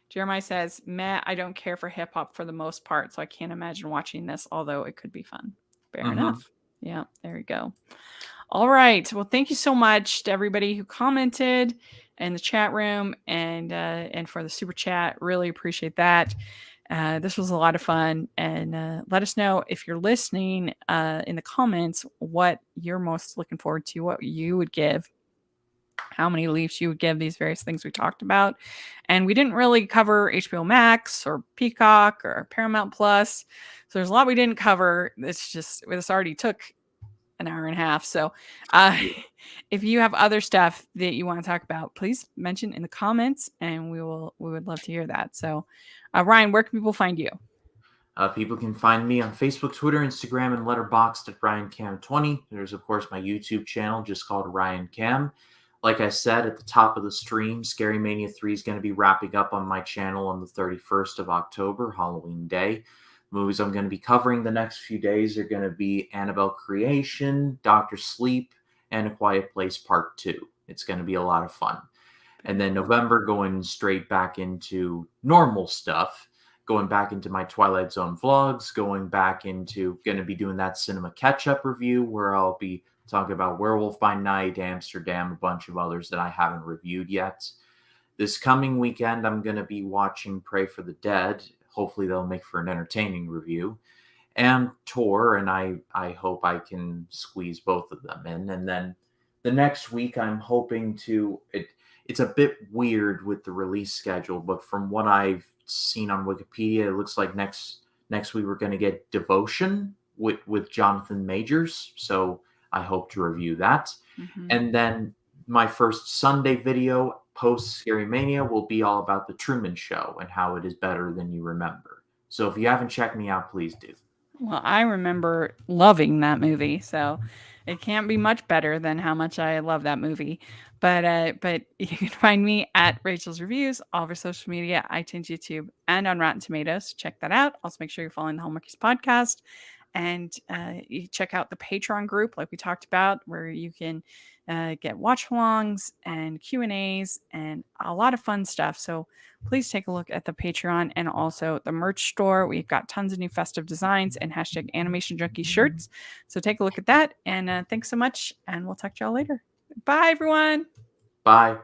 Jeremiah says, Matt, I don't care for hip hop for the most part, so I can't imagine watching this, although it could be fun. Fair enough. Yeah, there you go. All right. Well, thank you so much to everybody who commented in the chat room and for the super chat. Really appreciate that. This was a lot of fun. And let us know if you're listening in the comments what you're most looking forward to, what you would give, how many leaves you would give these various things we talked about. And we didn't really cover HBO Max or Peacock or Paramount Plus. So there's a lot we didn't cover. It's just, this already took an hour and a half. So if you have other stuff that you want to talk about, please mention in the comments and we would love to hear that. So Ryan, where can people find you? People can find me on Facebook, Twitter, Instagram, and Letterboxd at RyanCam20. There's, of course, my YouTube channel just called Ryan Cam. Like I said at the top of the stream, Scary Mania 3 is going to be wrapping up on my channel on the 31st of October, Halloween Day. Movies I'm going to be covering the next few days are going to be Annabelle Creation, Dr. Sleep, and A Quiet Place Part 2. It's going to be a lot of fun. And then November, going straight back into normal stuff, going back into my Twilight Zone vlogs, going to be doing that cinema catch-up review where I'll be talking about Werewolf by Night, Amsterdam, a bunch of others that I haven't reviewed yet. This coming weekend, I'm going to be watching Pray for the Dead. Hopefully they'll make for an entertaining review. And Tor, and I hope I can squeeze both of them in. And then the next week, I'm hoping to... It's a bit weird with the release schedule, but from what I've seen on Wikipedia, it looks like next week we're going to get Devotion with Jonathan Majors. So I hope to review that. Mm-hmm. And then my first Sunday video post Scary Mania will be all about The Truman Show and how it is better than you remember. So if you haven't checked me out, please do. Well, I remember loving that movie, so it can't be much better than how much I love that movie. But you can find me at Rachel's Reviews, all over social media, iTunes, YouTube, and on Rotten Tomatoes. Check that out. Also, make sure you're following the Hallmarkies podcast And you check out the Patreon group, like we talked about, where you can get watch-alongs and Q&As and a lot of fun stuff. So please take a look at the Patreon and also the merch store. We've got tons of new festive designs and hashtag Animation Junkie shirts. So take a look at that. And thanks so much. And we'll talk to y'all later. Bye, everyone. Bye.